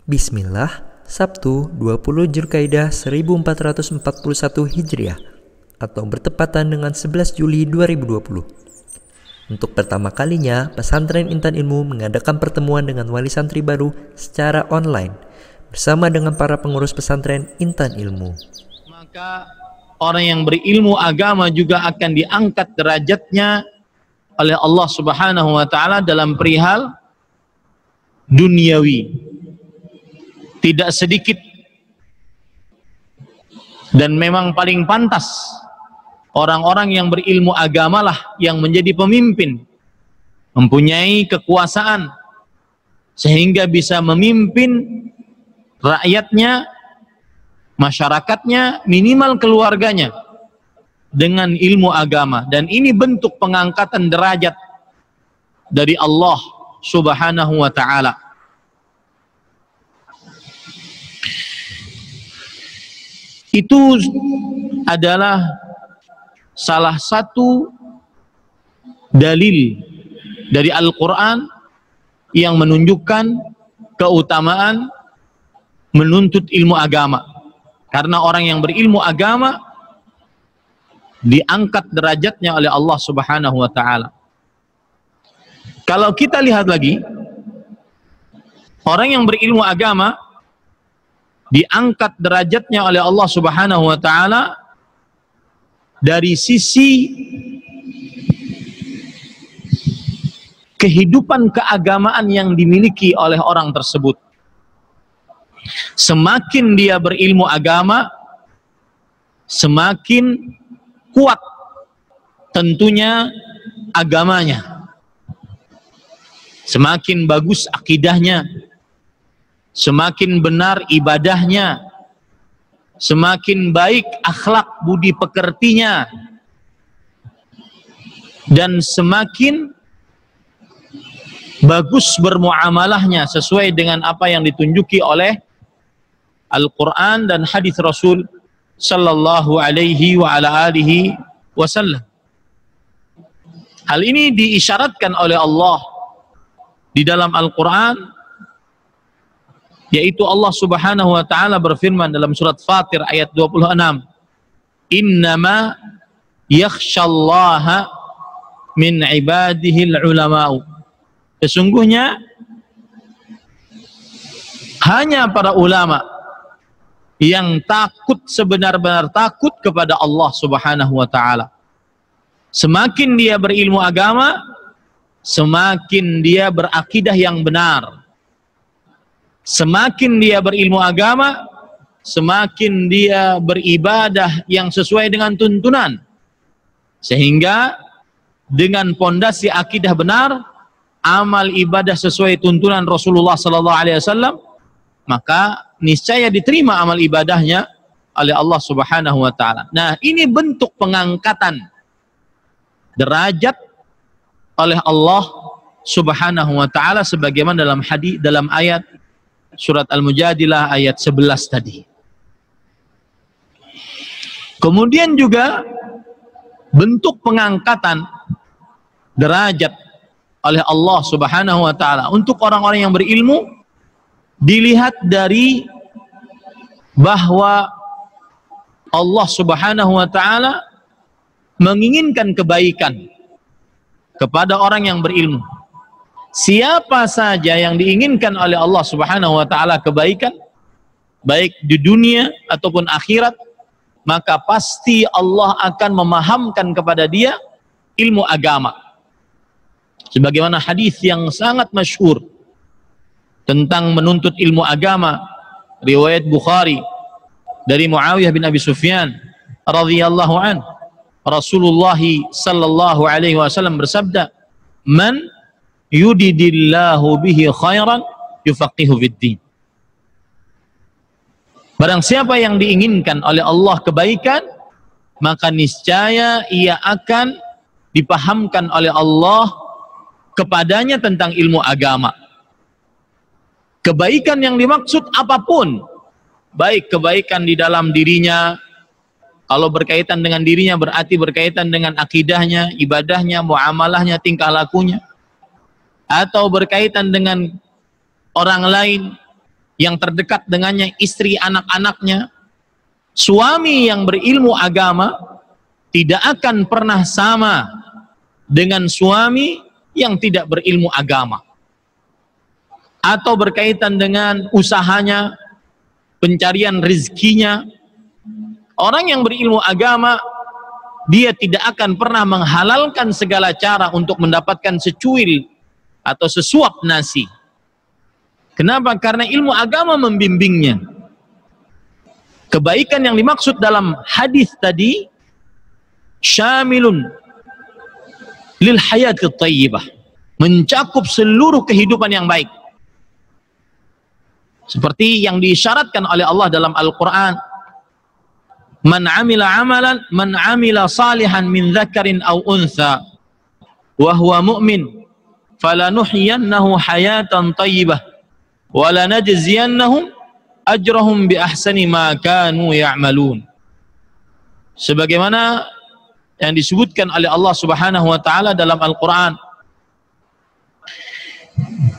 Bismillah, Sabtu 20 Dzulqa'dah 1441 Hijriah atau bertepatan dengan 11 Juli 2020. Untuk pertama kalinya, Pesantren Intan Ilmu mengadakan pertemuan dengan wali santri baru secara online bersama dengan para pengurus pesantren Intan Ilmu. Maka orang yang berilmu agama juga akan diangkat derajatnya oleh Allah Subhanahu wa taala dalam perihal duniawi. Tidak sedikit dan memang paling pantas orang-orang yang berilmu agamalah yang menjadi pemimpin, mempunyai kekuasaan sehingga bisa memimpin rakyatnya, masyarakatnya, minimal keluarganya dengan ilmu agama. Dan ini bentuk pengangkatan derajat dari Allah Subhanahu wa ta'ala. Itu adalah salah satu dalil dari Al-Quran yang menunjukkan keutamaan menuntut ilmu agama. Karena orang yang berilmu agama diangkat derajatnya oleh Allah Subhanahu wa ta'ala. Kalau kita lihat lagi, orang yang berilmu agama diangkat derajatnya oleh Allah Subhanahu wa ta'ala dari sisi kehidupan keagamaan yang dimiliki oleh orang tersebut. Semakin dia berilmu agama, semakin kuat tentunya agamanya, semakin bagus akidahnya, semakin benar ibadahnya, semakin baik akhlak budi pekertinya, dan semakin bagus bermuamalahnya sesuai dengan apa yang ditunjuki oleh Al-Quran dan hadis Rasul sallallahu alaihi wa ala alihi wasallam. Hal ini diisyaratkan oleh Allah di dalam Al-Quran, yaitu Allah Subhanahu wa ta'ala berfirman dalam surat Fatir ayat 26, innama yakhshallaha min ibadihil ulama'u. Sesungguhnya hanya para ulama yang takut, sebenar-benar takut kepada Allah Subhanahu wa ta'ala. Semakin dia berilmu agama, semakin dia berakidah yang benar. Semakin dia berilmu agama, semakin dia beribadah yang sesuai dengan tuntunan. Sehingga dengan pondasi akidah benar, amal ibadah sesuai tuntunan Rasulullah sallallahu alaihi wasallam, maka niscaya diterima amal ibadahnya oleh Allah Subhanahu wa ta'ala. Nah, ini bentuk pengangkatan derajat oleh Allah Subhanahu wa ta'ala sebagaimana dalam hadis, dalam ayat surat Al-Mujadilah ayat 11 tadi. Kemudian juga bentuk pengangkatan derajat oleh Allah Subhanahu wa ta'ala untuk orang-orang yang berilmu dilihat dari bahwa Allah Subhanahu wa ta'ala menginginkan kebaikan kepada orang yang berilmu. Siapa saja yang diinginkan oleh Allah Subhanahu wa ta'ala kebaikan, baik di dunia ataupun akhirat, maka pasti Allah akan memahamkan kepada dia ilmu agama. Sebagaimana hadis yang sangat masyhur tentang menuntut ilmu agama, riwayat Bukhari dari Muawiyah bin Abi Sufyan radhiyallahu an, Rasulullah sallallahu alaihi wasallam bersabda, man yudidillahu bihi khairan yufaqihu fiddin. Barang siapa yang diinginkan oleh Allah kebaikan, maka niscaya ia akan dipahamkan oleh Allah kepadanya tentang ilmu agama. Kebaikan yang dimaksud apapun, baik kebaikan di dalam dirinya, kalau berkaitan dengan dirinya berarti berkaitan dengan akidahnya, ibadahnya, muamalahnya, tingkah lakunya, atau berkaitan dengan orang lain, yang terdekat dengannya, istri, anak-anaknya. Suami yang berilmu agama tidak akan pernah sama dengan suami yang tidak berilmu agama. Atau berkaitan dengan usahanya, pencarian rezekinya. Orang yang berilmu agama, dia tidak akan pernah menghalalkan segala cara untuk mendapatkan secuil atau sesuap nasi. Kenapa? Karena ilmu agama membimbingnya. Kebaikan yang dimaksud dalam hadis tadi syamilun lil hayati thayyibah, mencakup seluruh kehidupan yang baik. Seperti yang disyaratkan oleh Allah dalam Al-Qur'an, man amila salihan min dzakarin aw untha wa huwa mu'min falanuhyiyannahu hayatan thayyibah wa lanajziyannahum ajrahum bi ahsani ma kanu ya'malun. Sebagaimana yang disebutkan oleh Allah Subhanahu wa taala dalam Al-Qur'an,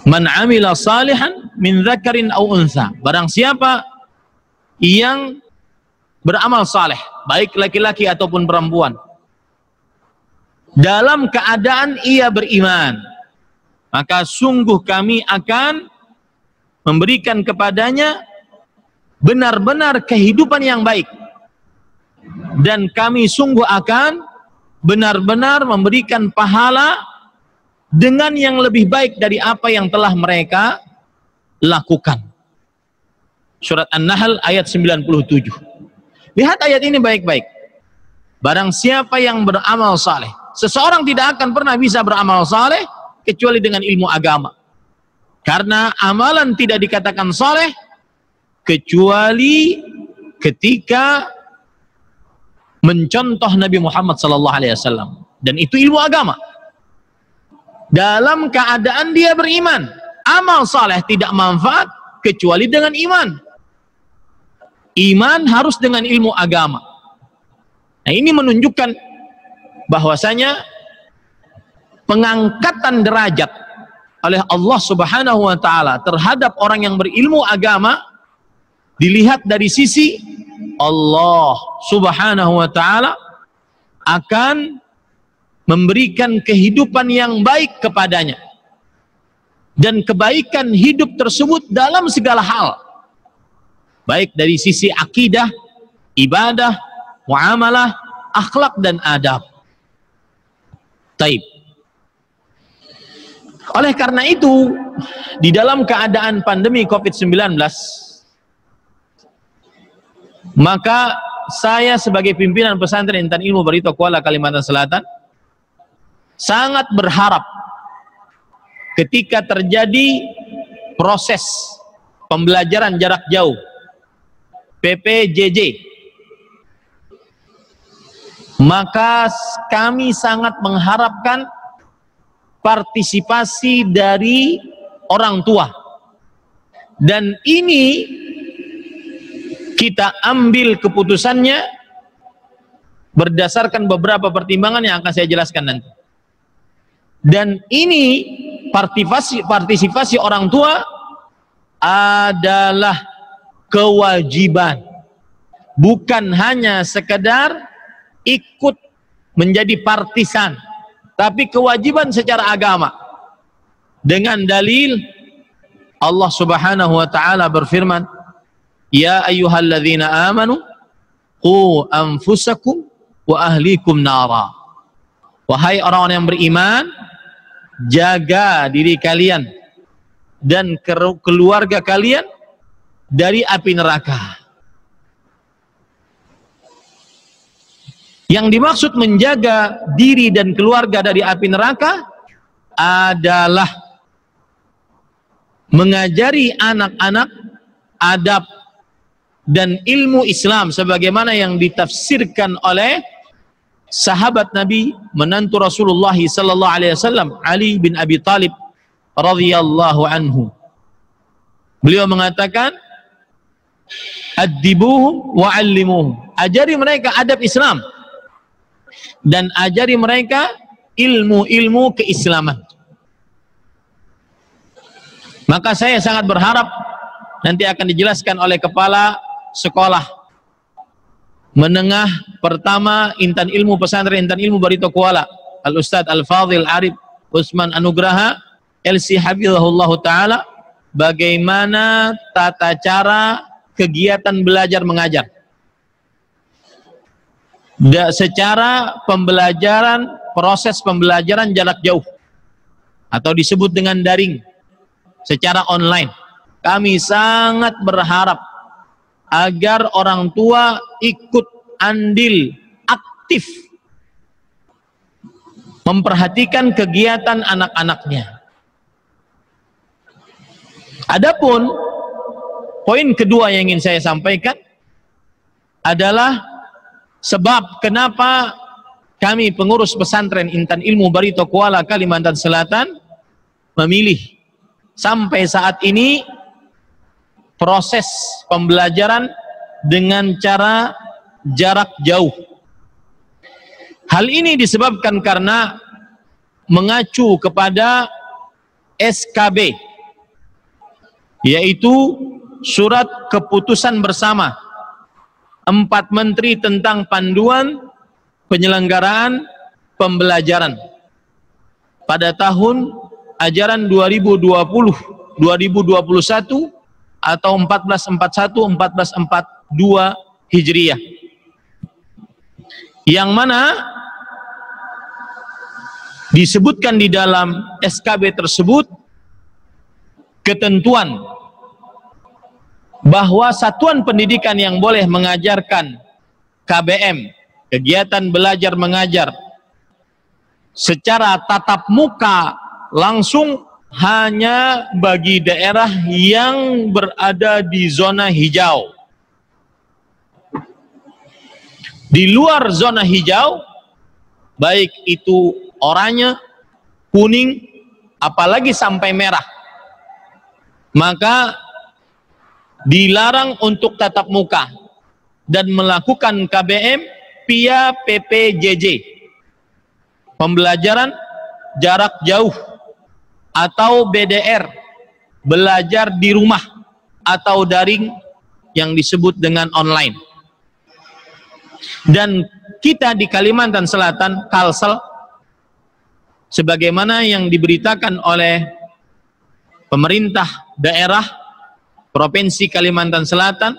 man amila salihan min dzakarin aw untha, barang siapa yang beramal saleh, baik laki-laki ataupun perempuan, dalam keadaan ia beriman, maka sungguh kami akan memberikan kepadanya benar-benar kehidupan yang baik, dan kami sungguh akan benar-benar memberikan pahala dengan yang lebih baik dari apa yang telah mereka lakukan. Surat An-Nahl ayat 97. Lihat ayat ini baik-baik. Barang siapa yang beramal saleh, seseorang tidak akan pernah bisa beramal saleh kecuali dengan ilmu agama. Karena amalan tidak dikatakan saleh kecuali ketika mencontoh Nabi Muhammad SAW, dan itu ilmu agama. Dalam keadaan dia beriman, amal saleh tidak manfaat kecuali dengan iman. Iman harus dengan ilmu agama. Nah, ini menunjukkan bahwasanya pengangkatan derajat oleh Allah Subhanahu wa taala terhadap orang yang berilmu agama dilihat dari sisi Allah Subhanahu wa taala akan memberikan kehidupan yang baik kepadanya, dan kebaikan hidup tersebut dalam segala hal, baik dari sisi akidah, ibadah, muamalah, akhlak dan adab. Taib. Oleh karena itu, di dalam keadaan pandemi COVID-19, maka saya sebagai pimpinan pesantren Intan Ilmu Barito Kuala Kalimantan Selatan sangat berharap ketika terjadi proses pembelajaran jarak jauh PPJJ, maka kami sangat mengharapkan partisipasi dari orang tua, dan ini kita ambil keputusannya berdasarkan beberapa pertimbangan yang akan saya jelaskan nanti. Dan ini partisipasi orang tua adalah kewajiban, bukan hanya sekedar ikut menjadi partisan, tapi kewajiban secara agama. Dengan dalil Allah Subhanahu wa taala berfirman, ya ayyuhalladzina amanu qu anfusakum wa ahlikum nara. Wahai orang-orang yang beriman, jaga diri kalian dan keluarga kalian dari api neraka. Yang dimaksud menjaga diri dan keluarga dari api neraka adalah mengajari anak-anak adab dan ilmu Islam sebagaimana yang ditafsirkan oleh sahabat Nabi, menantu Rasulullah sallallahu alaihi wasallam, Ali bin Abi Thalib radhiyallahu anhu. Beliau mengatakan, "Addibuhum wa 'allimuhum." Ajari mereka adab Islam dan ajari mereka ilmu-ilmu keislaman. Maka saya sangat berharap nanti akan dijelaskan oleh kepala sekolah menengah pertama Intan Ilmu Pesantren Intan Ilmu Barito Kuala, Al-Ustadz Al-Fadhil Arif Usman Anugraha LC Hafizahullah Ta'ala, bagaimana tata cara kegiatan belajar mengajar secara pembelajaran, proses pembelajaran jarak jauh atau disebut dengan daring secara online. Kami sangat berharap agar orang tua ikut andil aktif memperhatikan kegiatan anak-anaknya. Adapun poin kedua yang ingin saya sampaikan adalah sebab kenapa kami pengurus pesantren Intan Ilmu Barito Kuala Kalimantan Selatan memilih sampai saat ini proses pembelajaran dengan cara jarak jauh. Hal ini disebabkan karena mengacu kepada SKB, yaitu surat keputusan bersama 4 menteri tentang panduan penyelenggaraan pembelajaran pada tahun ajaran 2020-2021 atau 1441-1442 Hijriah, yang mana disebutkan di dalam SKB tersebut ketentuan bahwa satuan pendidikan yang boleh mengajarkan KBM, kegiatan belajar mengajar, secara tatap muka langsung hanya bagi daerah yang berada di zona hijau. Di luar zona hijau, baik itu oranye, kuning, apalagi sampai merah, maka dilarang untuk tatap muka dan melakukan KBM via PPJJ, pembelajaran jarak jauh, atau BDR, belajar di rumah atau daring yang disebut dengan online. Dan kita di Kalimantan Selatan, Kalsel, sebagaimana yang diberitakan oleh pemerintah daerah Provinsi Kalimantan Selatan,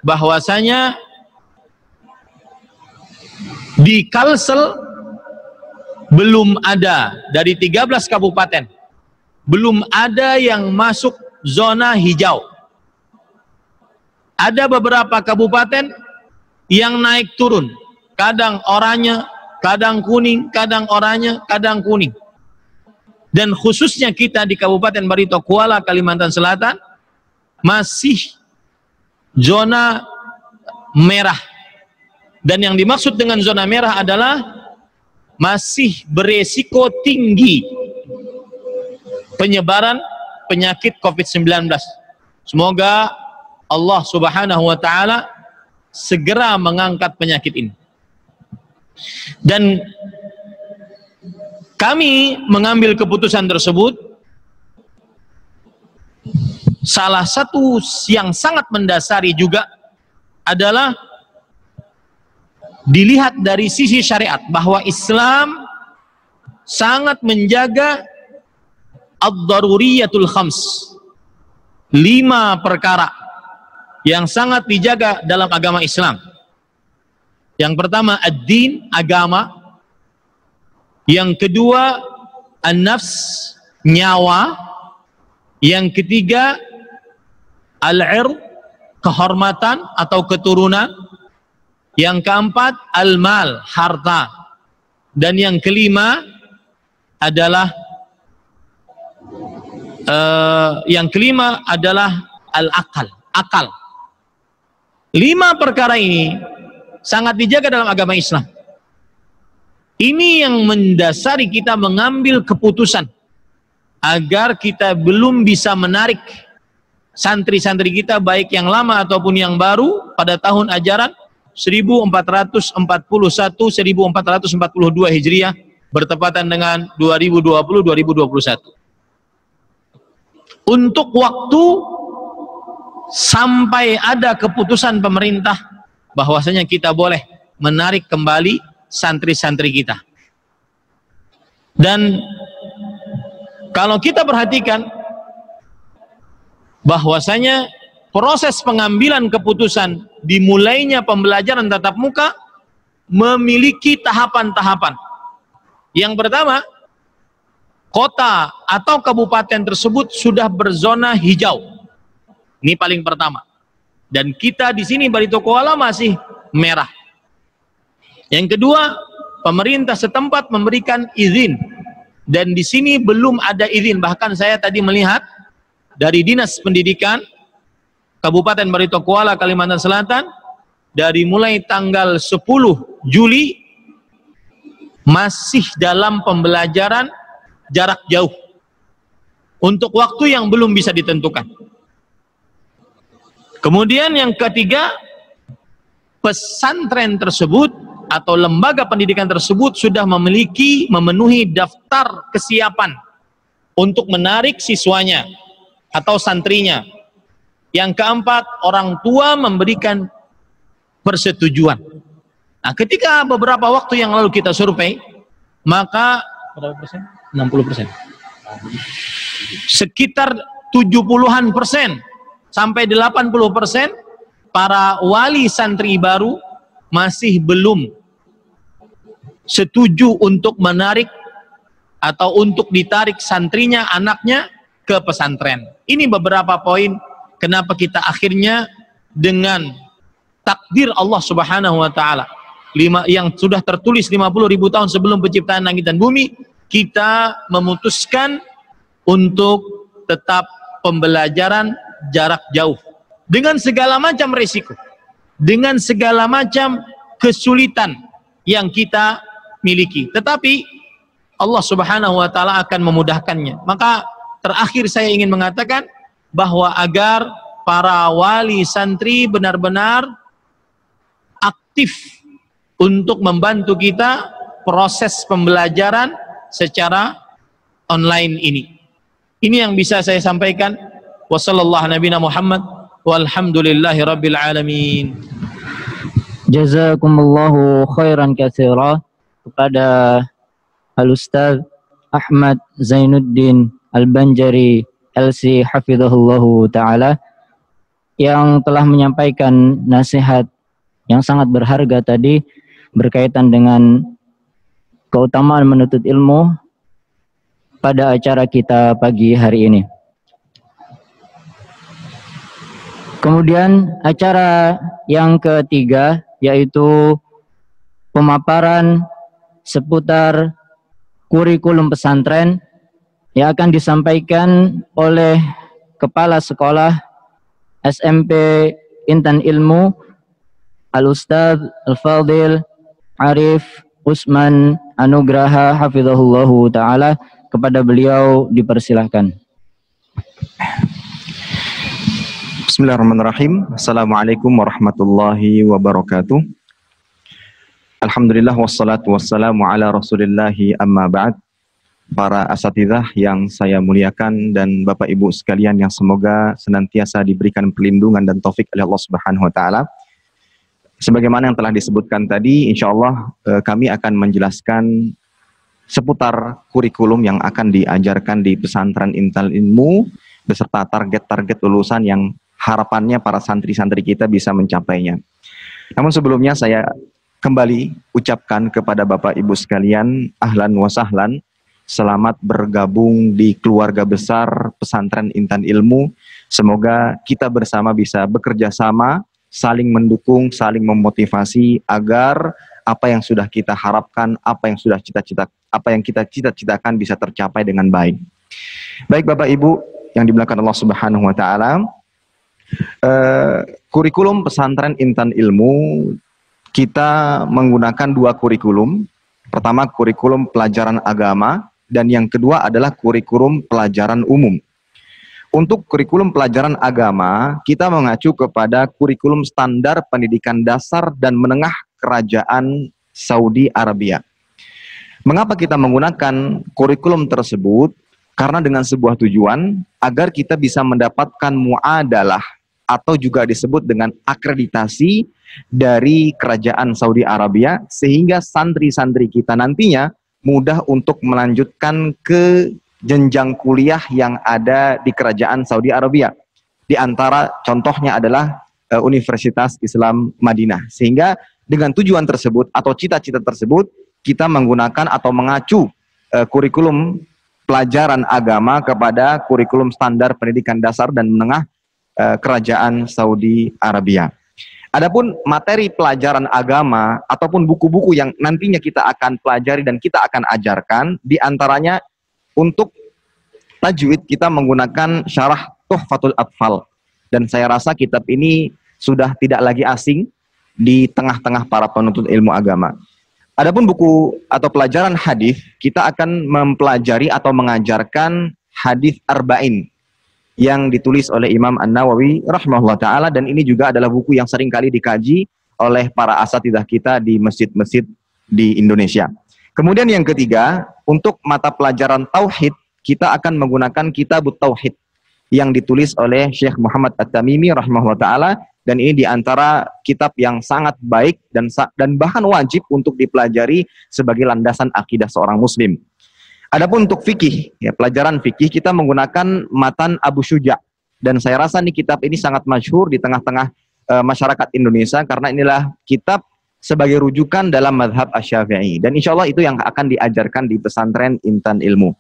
bahwasanya di Kalsel belum ada, dari 13 kabupaten belum ada yang masuk zona hijau. Ada beberapa kabupaten yang naik turun, kadang oranye, kadang kuning, kadang oranye, kadang kuning. Dan khususnya kita di Kabupaten Barito Kuala Kalimantan Selatan masih zona merah. Dan yang dimaksud dengan zona merah adalah masih beresiko tinggi penyebaran penyakit COVID-19. Semoga Allah Subhanahu wa Ta'ala segera mengangkat penyakit ini. Dan kami mengambil keputusan tersebut, salah satu yang sangat mendasari juga adalah dilihat dari sisi syariat, bahwa Islam sangat menjaga ad-daruriyatul khams, 5 perkara yang sangat dijaga dalam agama Islam. Yang pertama ad-din, agama. Yang kedua an-nafs, nyawa. Yang ketiga al-'ird, kehormatan atau keturunan. Yang keempat al-mal, harta. Dan yang kelima adalah al-akal, akal. 5 perkara ini sangat dijaga dalam agama Islam. Ini yang mendasari kita mengambil keputusan agar kita belum bisa menarik santri-santri kita, baik yang lama ataupun yang baru, pada tahun ajaran 1441-1442 Hijriah bertepatan dengan 2020-2021. Untuk waktu sampai ada keputusan pemerintah bahwasanya kita boleh menarik kembali santri-santri kita. Dan kalau kita perhatikan bahwasanya proses pengambilan keputusan dimulainya pembelajaran tatap muka memiliki tahapan-tahapan. Yang pertama, kota atau kabupaten tersebut sudah berzona hijau. Ini paling pertama. Dan kita di sini Barito Kuala masih merah. Yang kedua, pemerintah setempat memberikan izin. Dan di sini belum ada izin. Bahkan saya tadi melihat dari Dinas Pendidikan Kabupaten Barito Kuala, Kalimantan Selatan, dari mulai tanggal 10 Juli masih dalam pembelajaran jarak jauh untuk waktu yang belum bisa ditentukan. Kemudian yang ketiga, pesantren tersebut atau lembaga pendidikan tersebut sudah memenuhi daftar kesiapan untuk menarik siswanya atau santrinya. Yang keempat, orang tua memberikan persetujuan. Nah, ketika beberapa waktu yang lalu kita survei, maka berapa persen? 60%. Sekitar 70-an% sampai 80% para wali santri baru masih belum setuju untuk menarik atau untuk ditarik santrinya, anaknya ke pesantren. Ini beberapa poin kenapa kita akhirnya dengan takdir Allah Subhanahu wa taala yang sudah tertulis 50.000 tahun sebelum penciptaan langit dan bumi, kita memutuskan untuk tetap pembelajaran jarak jauh dengan segala macam risiko, dengan segala macam kesulitan yang kita miliki, tetapi Allah Subhanahu wa taala akan memudahkannya. Maka terakhir saya ingin mengatakan bahwa agar para wali santri benar-benar aktif untuk membantu kita proses pembelajaran secara online ini. Ini yang bisa saya sampaikan. Wassallallahu nabiyana Muhammad walhamdulillahi rabbil alamin. Jazakumullahu khairan katsira kepada Al-Ustaz Ahmad Zainuddin Al-Banjari LC hafizahullahu taala yang telah menyampaikan nasihat yang sangat berharga tadi berkaitan dengan keutamaan menuntut ilmu pada acara kita pagi hari ini. Kemudian acara yang ketiga yaitu pemaparan seputar kurikulum pesantren yang akan disampaikan oleh Kepala Sekolah SMP Intan Ilmu Al-Ustaz Al-Fadil Arif Usman Anugraha hafizahullahu ta'ala. Kepada beliau dipersilahkan. Bismillahirrahmanirrahim. Assalamualaikum warahmatullahi wabarakatuh. Alhamdulillah wassalatu wassalamu ala rasulillahi amma ba'd. Para asatidzah yang saya muliakan dan Bapak Ibu sekalian yang semoga senantiasa diberikan perlindungan dan taufik oleh Allah Subhanahu wa taala. Sebagaimana yang telah disebutkan tadi, insyaallah kami akan menjelaskan seputar kurikulum yang akan diajarkan di pesantren Intan Ilmu beserta target-target lulusan yang harapannya para santri-santri kita bisa mencapainya. Namun sebelumnya saya kembali ucapkan kepada Bapak Ibu sekalian, ahlan wa sahlan, selamat bergabung di keluarga besar pesantren Intan Ilmu. Semoga kita bersama bisa bekerja sama, saling mendukung, saling memotivasi agar apa yang sudah kita harapkan, apa yang kita cita-citakan bisa tercapai dengan baik. Baik Bapak Ibu yang dimuliakan Allah Subhanahu wa taala, kurikulum pesantren Intan Ilmu kita menggunakan dua kurikulum. Pertama kurikulum pelajaran agama dan yang kedua adalah kurikulum pelajaran umum. Untuk kurikulum pelajaran agama, kita mengacu kepada kurikulum standar pendidikan dasar dan menengah Kerajaan Saudi Arabia. Mengapa kita menggunakan kurikulum tersebut? Karena dengan sebuah tujuan agar kita bisa mendapatkan muadalah atau juga disebut dengan akreditasi dari Kerajaan Saudi Arabia, sehingga santri-santri kita nantinya mudah untuk melanjutkan ke jenjang kuliah yang ada di Kerajaan Saudi Arabia. Di antara contohnya adalah Universitas Islam Madinah. Sehingga dengan tujuan tersebut atau cita-cita tersebut, kita menggunakan atau mengacu kurikulum pelajaran agama kepada kurikulum standar pendidikan dasar dan menengah Kerajaan Saudi Arabia. Adapun materi pelajaran agama ataupun buku-buku yang nantinya kita akan pelajari dan kita akan ajarkan, di antaranya untuk tajwid kita menggunakan syarah Tuhfatul Atfal. Dan saya rasa kitab ini sudah tidak lagi asing di tengah-tengah para penuntut ilmu agama. Adapun buku atau pelajaran hadis, kita akan mempelajari atau mengajarkan hadis Arba'in yang ditulis oleh Imam An-Nawawi rahimahullah ta'ala, dan ini juga adalah buku yang sering kali dikaji oleh para asatidzah kita di masjid-masjid di Indonesia. Kemudian yang ketiga, untuk mata pelajaran Tauhid, kita akan menggunakan Kitabut Tauhid yang ditulis oleh Syekh Muhammad At-Tamimi rahimahullah ta'ala, dan ini diantara kitab yang sangat baik dan bahkan wajib untuk dipelajari sebagai landasan akidah seorang muslim. Adapun untuk fikih, ya, pelajaran fikih kita menggunakan Matan Abu Syuja, dan saya rasa nih kitab ini sangat masyhur di tengah-tengah masyarakat Indonesia karena inilah kitab sebagai rujukan dalam mazhab Asy-Syafi'i, dan insya Allah itu yang akan diajarkan di pesantren Intan Ilmu.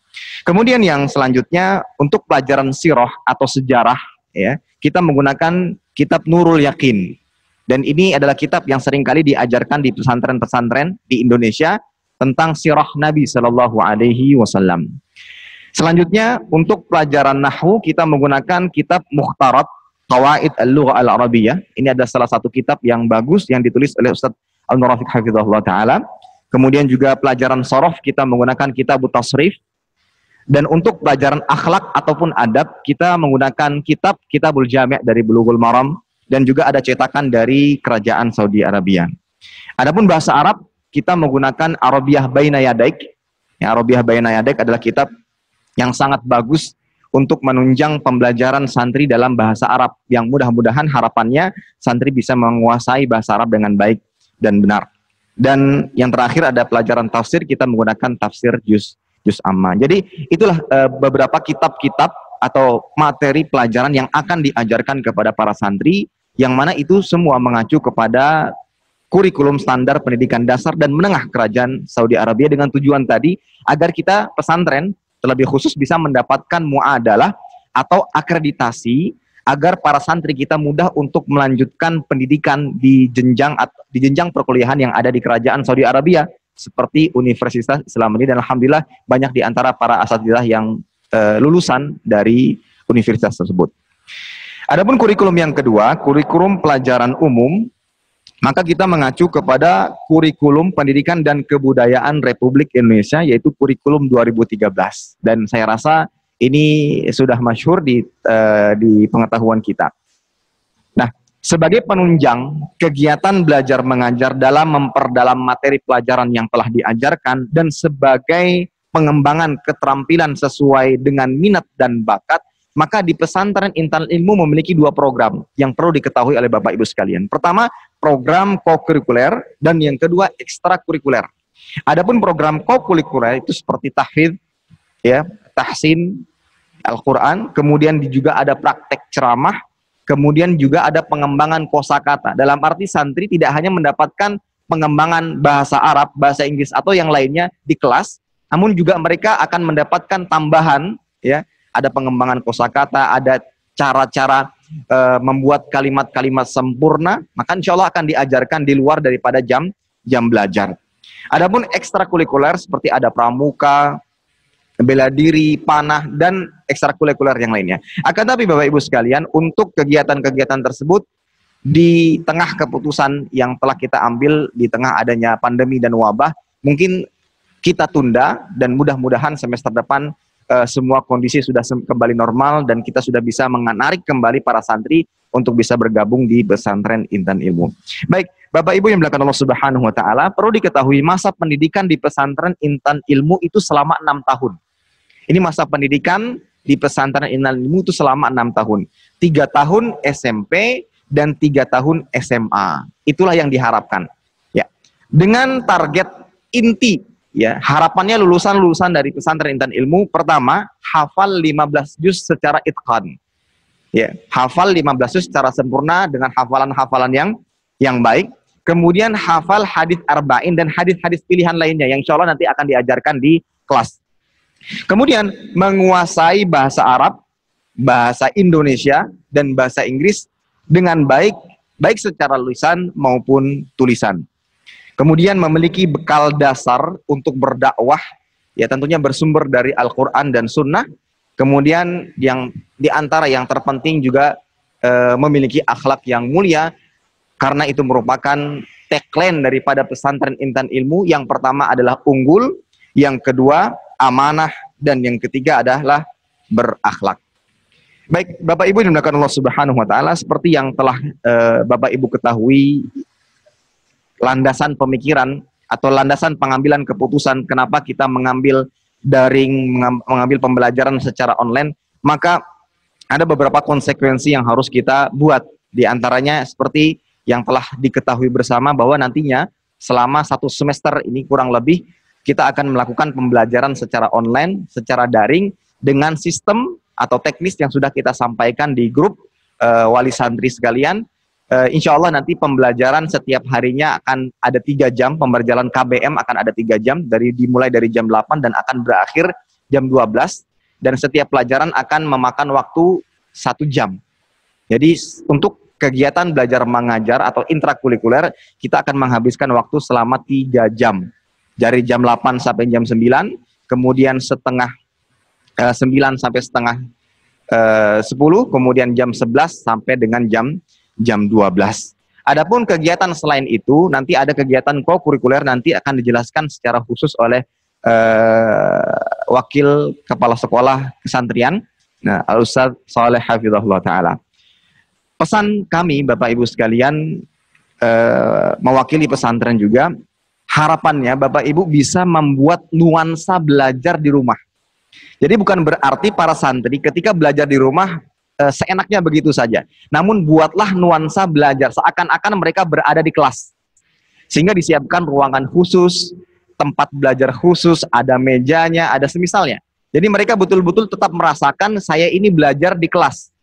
Kemudian yang selanjutnya untuk pelajaran sirah atau sejarah, ya, kita menggunakan kitab Nurul Yakin, dan ini adalah kitab yang seringkali diajarkan di pesantren-pesantren di Indonesia tentang sirah Nabi Shallallahu Alaihi Wasallam. Selanjutnya untuk pelajaran nahwu kita menggunakan kitab Mukhtarat Qawaid Al-Lughah Al-Arabiyyah. Ini adalah salah satu kitab yang bagus yang ditulis oleh Ustaz Al-Nurafiq Hafizahullah Ta'ala. Kemudian juga pelajaran sorof kita menggunakan kitab Tasrif. Dan untuk pelajaran akhlak ataupun adab kita menggunakan kitab Kitabul Jami' dari Bulughul Maram, dan juga ada cetakan dari Kerajaan Saudi Arabia. Adapun bahasa Arab kita menggunakan Arabiyah Baina Yadaik. Ya, Arabiyah Baina Yadaik adalah kitab yang sangat bagus untuk menunjang pembelajaran santri dalam bahasa Arab, yang mudah-mudahan harapannya santri bisa menguasai bahasa Arab dengan baik dan benar. Dan yang terakhir ada pelajaran tafsir, kita menggunakan tafsir juz amma. Jadi itulah beberapa kitab-kitab atau materi pelajaran yang akan diajarkan kepada para santri, yang mana itu semua mengacu kepada kurikulum standar pendidikan dasar dan menengah Kerajaan Saudi Arabia, dengan tujuan tadi agar kita pesantren terlebih khusus bisa mendapatkan muadalah atau akreditasi agar para santri kita mudah untuk melanjutkan pendidikan di jenjang perkuliahan yang ada di Kerajaan Saudi Arabia seperti Universitas Islam ini, dan alhamdulillah banyak di antara para asatidzah yang lulusan dari universitas tersebut. Adapun kurikulum yang kedua, kurikulum pelajaran umum, maka kita mengacu kepada kurikulum pendidikan dan kebudayaan Republik Indonesia, yaitu kurikulum 2013. Dan saya rasa ini sudah masyhur di pengetahuan kita. Nah, sebagai penunjang kegiatan belajar mengajar dalam memperdalam materi pelajaran yang telah diajarkan, dan sebagai pengembangan keterampilan sesuai dengan minat dan bakat, maka di pesantren Intan Ilmu memiliki dua program yang perlu diketahui oleh Bapak Ibu sekalian. Pertama, program kokurikuler, dan yang kedua ekstrakurikuler. Adapun program kokurikuler itu seperti tahfidz, ya, tahsin Al-Quran, kemudian juga ada praktek ceramah, kemudian juga ada pengembangan kosakata. Dalam arti santri tidak hanya mendapatkan pengembangan bahasa Arab, bahasa Inggris atau yang lainnya di kelas, namun juga mereka akan mendapatkan tambahan, ya, ada pengembangan kosakata, ada cara-cara membuat kalimat-kalimat sempurna, maka insya Allah akan diajarkan di luar daripada jam belajar. Adapun ekstrakurikuler seperti ada pramuka, bela diri, panah, dan ekstrakurikuler yang lainnya. Akan tapi Bapak Ibu sekalian, untuk kegiatan-kegiatan tersebut di tengah keputusan yang telah kita ambil di tengah adanya pandemi dan wabah, mungkin kita tunda, dan mudah-mudahan semester depan semua kondisi sudah kembali normal dan kita sudah bisa menarik kembali para santri untuk bisa bergabung di pesantren Intan Ilmu. Baik, Bapak Ibu yang dimuliakan Allah Subhanahu wa taala, perlu diketahui masa pendidikan di pesantren Intan Ilmu itu selama 6 tahun. Ini masa pendidikan di pesantren Intan Ilmu itu selama 6 tahun. 3 tahun SMP dan 3 tahun SMA. Itulah yang diharapkan. Ya. Dengan target inti, ya, harapannya lulusan-lulusan dari pesantren Intan Ilmu pertama hafal 15 juz secara itqan. Ya, hafal 15 juz secara sempurna dengan hafalan-hafalan yang baik. Kemudian hafal hadits arba'in dan hadits-hadits pilihan lainnya yang insya Allah nanti akan diajarkan di kelas. Kemudian menguasai bahasa Arab, bahasa Indonesia, dan bahasa Inggris dengan baik, baik secara lisan maupun tulisan. Kemudian memiliki bekal dasar untuk berdakwah, ya tentunya bersumber dari Al-Quran dan Sunnah. Kemudian yang diantara yang terpenting juga memiliki akhlak yang mulia, karena itu merupakan tagline daripada pesantren Intan Ilmu. Yang pertama adalah unggul, yang kedua amanah, dan yang ketiga adalah berakhlak. Baik, Bapak Ibu dimuliakan Allah Subhanahu wa taala, seperti yang telah Bapak Ibu ketahui, landasan pemikiran atau landasan pengambilan keputusan kenapa kita mengambil daring, mengambil pembelajaran secara online, maka ada beberapa konsekuensi yang harus kita buat. Di antaranya seperti yang telah diketahui bersama bahwa nantinya selama 1 semester ini kurang lebih kita akan melakukan pembelajaran secara online, secara daring, dengan sistem atau teknis yang sudah kita sampaikan di grup wali santri sekalian. Insya Allah nanti pembelajaran setiap harinya akan ada 3 jam, pembelajaran KBM akan ada 3 jam, dimulai dari jam 8 dan akan berakhir jam 12, dan setiap pelajaran akan memakan waktu 1 jam. Jadi untuk kegiatan belajar mengajar atau intrakurikuler, kita akan menghabiskan waktu selama 3 jam. Dari jam 8 sampai jam 9, kemudian 9 sampai setengah 10, kemudian jam 11 sampai dengan jam 12. Adapun kegiatan selain itu, nanti ada kegiatan co-kurikuler, nanti akan dijelaskan secara khusus oleh wakil kepala sekolah kesantrian, Al-Ustaz Saleh Hafizahullah Ta'ala. Pesan kami Bapak Ibu sekalian, mewakili pesantren juga, harapannya Bapak Ibu bisa membuat nuansa belajar di rumah. Jadi bukan berarti para santri ketika belajar di rumah seenaknya begitu saja. Namun buatlah nuansa belajar seakan-akan mereka berada di kelas. Sehingga disiapkan ruangan khusus, tempat belajar khusus, ada mejanya, ada semisalnya. Jadi mereka betul-betul tetap merasakan saya ini belajar di kelas.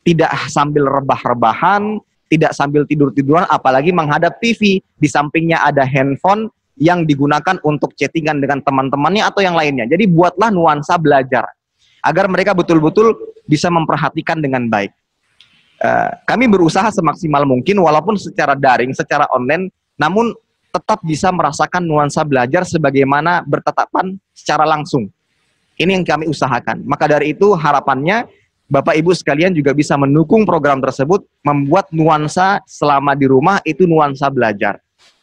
Tidak sambil rebah-rebahan, tidak sambil tidur-tiduran, apalagi menghadap TV. Di sampingnya ada handphone yang digunakan untuk chattingan dengan teman-temannya atau yang lainnya. Jadi buatlah nuansa belajar agar mereka betul-betul bisa memperhatikan dengan baik. Kami berusaha semaksimal mungkin walaupun secara daring, secara online, namun tetap bisa merasakan nuansa belajar sebagaimana bertatapan secara langsung. Ini yang kami usahakan. Maka dari itu harapannya Bapak Ibu sekalian juga bisa mendukung program tersebut, membuat nuansa selama di rumah itu nuansa belajar.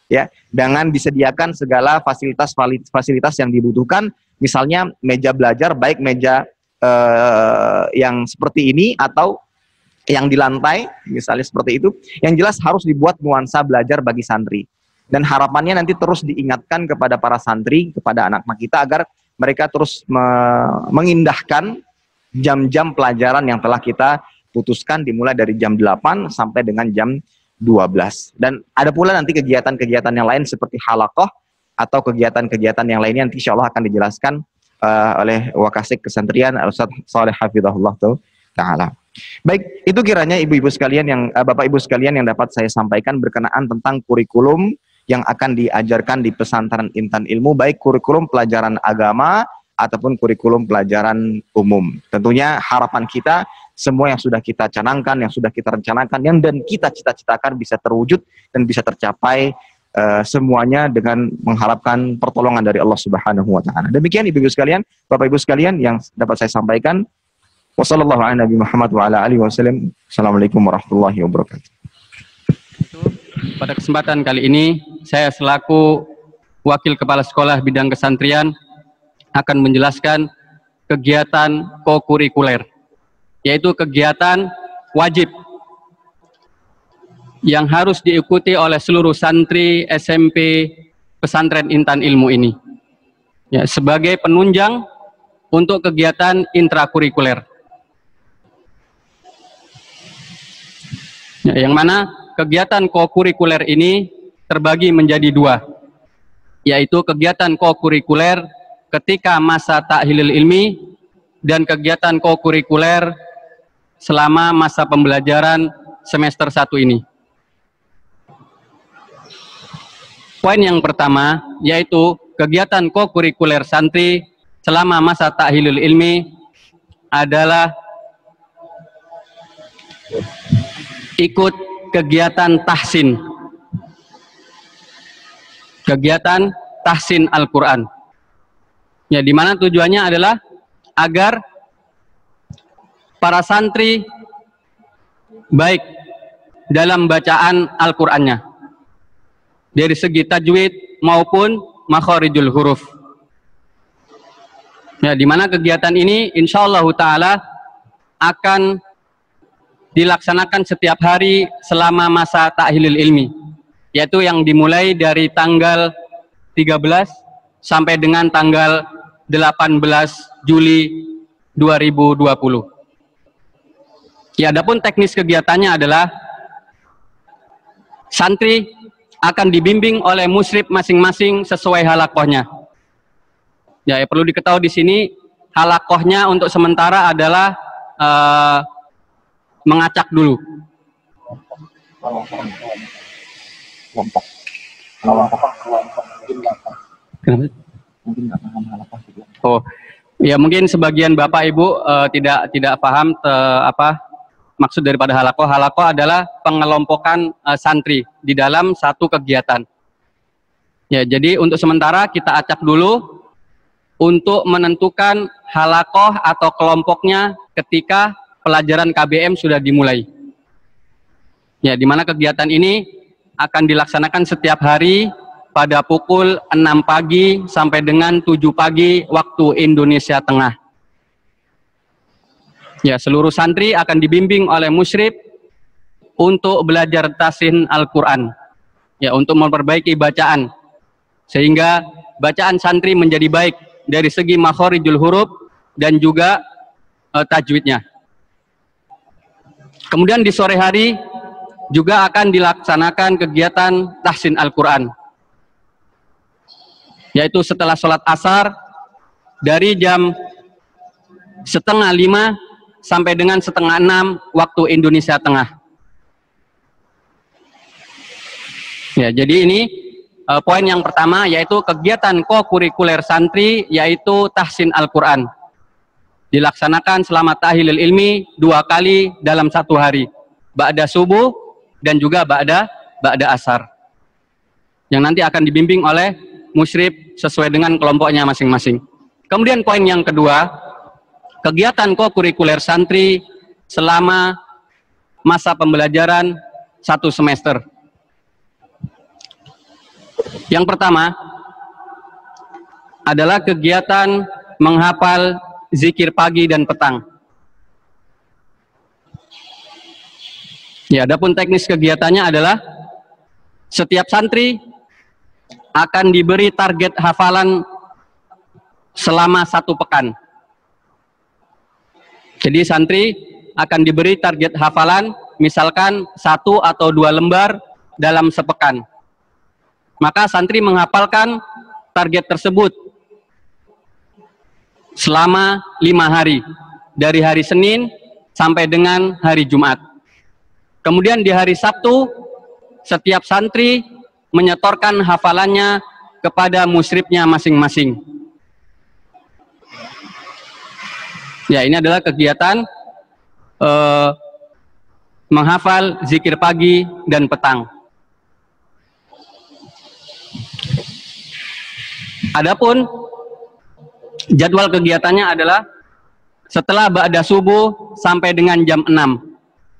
Ya, dengan disediakan segala fasilitas yang dibutuhkan, misalnya meja belajar, baik meja yang seperti ini atau yang di lantai, misalnya seperti itu. Yang jelas harus dibuat nuansa belajar bagi santri. Dan harapannya nanti terus diingatkan kepada para santri, kepada anak-anak kita agar mereka terus mengindahkan jam-jam pelajaran yang telah kita putuskan dimulai dari jam 8 sampai dengan jam 12. Dan ada pula nanti kegiatan-kegiatan yang lain seperti halaqah atau kegiatan-kegiatan yang lainnya nanti insya Allah akan dijelaskan oleh Wakasik Kesantrian Al-Ustaz Saleh Hafizahullah Ta'ala. Baik, itu kiranya ibu-ibu sekalian yang Bapak Ibu sekalian yang dapat saya sampaikan berkenaan tentang kurikulum yang akan diajarkan di pesantren Intan Ilmu, baik kurikulum pelajaran agama ataupun kurikulum pelajaran umum. Tentunya harapan kita semua yang sudah kita canangkan, yang sudah kita rencanakan, yang dan kita cita-citakan bisa terwujud dan bisa tercapai semuanya dengan mengharapkan pertolongan dari Allah Subhanahu wa taala. Demikian Ibu-ibu sekalian, Bapak Ibu sekalian yang dapat saya sampaikan. Wassallallahu ala Nabi Muhammad wa ala alihi wasallam. Assalamualaikum warahmatullahi wabarakatuh. Pada kesempatan kali ini saya selaku Wakil Kepala Sekolah Bidang Kesantrian akan menjelaskan kegiatan co-kurikuler, yaitu kegiatan wajib yang harus diikuti oleh seluruh santri SMP Pesantren Intan Ilmu ini. Ya, sebagai penunjang untuk kegiatan intrakurikuler. Ya, yang mana kegiatan kokurikuler ini terbagi menjadi dua, yaitu kegiatan kokurikuler ketika masa tahlil ilmi dan kegiatan kokurikuler selama masa pembelajaran semester 1 ini. Poin yang pertama yaitu kegiatan kokurikuler santri selama masa tahlilul ilmi adalah ikut kegiatan tahsin. Kegiatan tahsin Al-Quran. Ya, di mana tujuannya adalah agar para santri baik dalam bacaan Al-Qur'annya dari segi tajwid maupun makharijul huruf. Ya, di mana kegiatan ini insyaallah taala akan dilaksanakan setiap hari selama masa tahlilul ilmi, yaitu yang dimulai dari tanggal 13 sampai dengan tanggal 18 Juli 2020. Ya, adapun teknis kegiatannya adalah santri akan dibimbing oleh musyrif masing-masing sesuai halakohnya. Ya, perlu diketahui di sini halakohnya untuk sementara adalah mengacak dulu. Oh, ya mungkin sebagian Bapak Ibu tidak paham maksud daripada halakoh. Halakoh adalah pengelompokan santri di dalam satu kegiatan. Ya, jadi untuk sementara kita acak dulu untuk menentukan halakoh atau kelompoknya ketika pelajaran KBM sudah dimulai. Ya, di mana kegiatan ini akan dilaksanakan setiap hari pada pukul 6 pagi sampai dengan 7 pagi waktu Indonesia Tengah. Ya, seluruh santri akan dibimbing oleh musyrif untuk belajar tahsin Al-Quran. Ya, untuk memperbaiki bacaan. Sehingga bacaan santri menjadi baik dari segi makharijul huruf dan juga tajwidnya. Kemudian di sore hari juga akan dilaksanakan kegiatan tahsin Al-Quran, yaitu setelah sholat asar dari jam 4:30 sampai dengan 5:30 waktu Indonesia Tengah. Ya, jadi ini poin yang pertama yaitu kegiatan kokurikuler santri yaitu tahsin Al-Quran. Dilaksanakan selama tahlilul ilmi 2 kali dalam 1 hari, ba'da subuh dan juga ba'da asar, yang nanti akan dibimbing oleh musyrif sesuai dengan kelompoknya masing-masing. Kemudian poin yang kedua, kegiatan kokurikuler santri selama masa pembelajaran 1 semester. Yang pertama adalah kegiatan menghafal zikir pagi dan petang. Ya, adapun teknis kegiatannya adalah setiap santri akan diberi target hafalan selama 1 pekan. Jadi santri akan diberi target hafalan misalkan 1 atau 2 lembar dalam sepekan. Maka santri menghafalkan target tersebut selama 5 hari, dari hari Senin sampai dengan hari Jumat. Kemudian di hari Sabtu, setiap santri menyetorkan hafalannya kepada musyrifnya masing-masing. Ya, ini adalah kegiatan menghafal zikir pagi dan petang. Adapun jadwal kegiatannya adalah setelah ba'da subuh sampai dengan jam 6.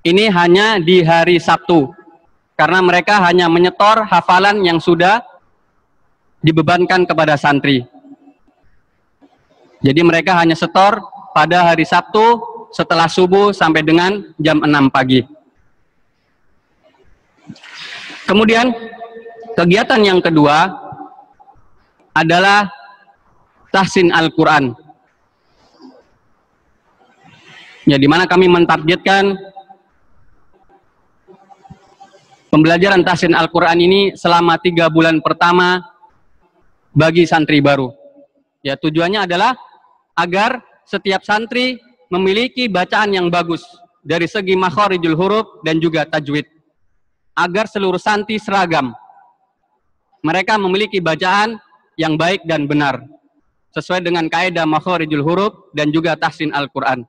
Ini hanya di hari Sabtu, karena mereka hanya menyetor hafalan yang sudah dibebankan kepada santri. Jadi mereka hanya setor pada hari Sabtu setelah subuh sampai dengan jam 6 pagi. Kemudian kegiatan yang kedua adalah tahsin Al-Quran. Ya, di mana kami mentargetkan pembelajaran tahsin Al-Quran ini selama 3 bulan pertama bagi santri baru. Ya, tujuannya adalah agar setiap santri memiliki bacaan yang bagus dari segi makharijul huruf dan juga tajwid. Agar seluruh santri seragam. Mereka memiliki bacaan yang baik dan benar sesuai dengan kaidah makharijul huruf dan juga tahsin Al-Quran.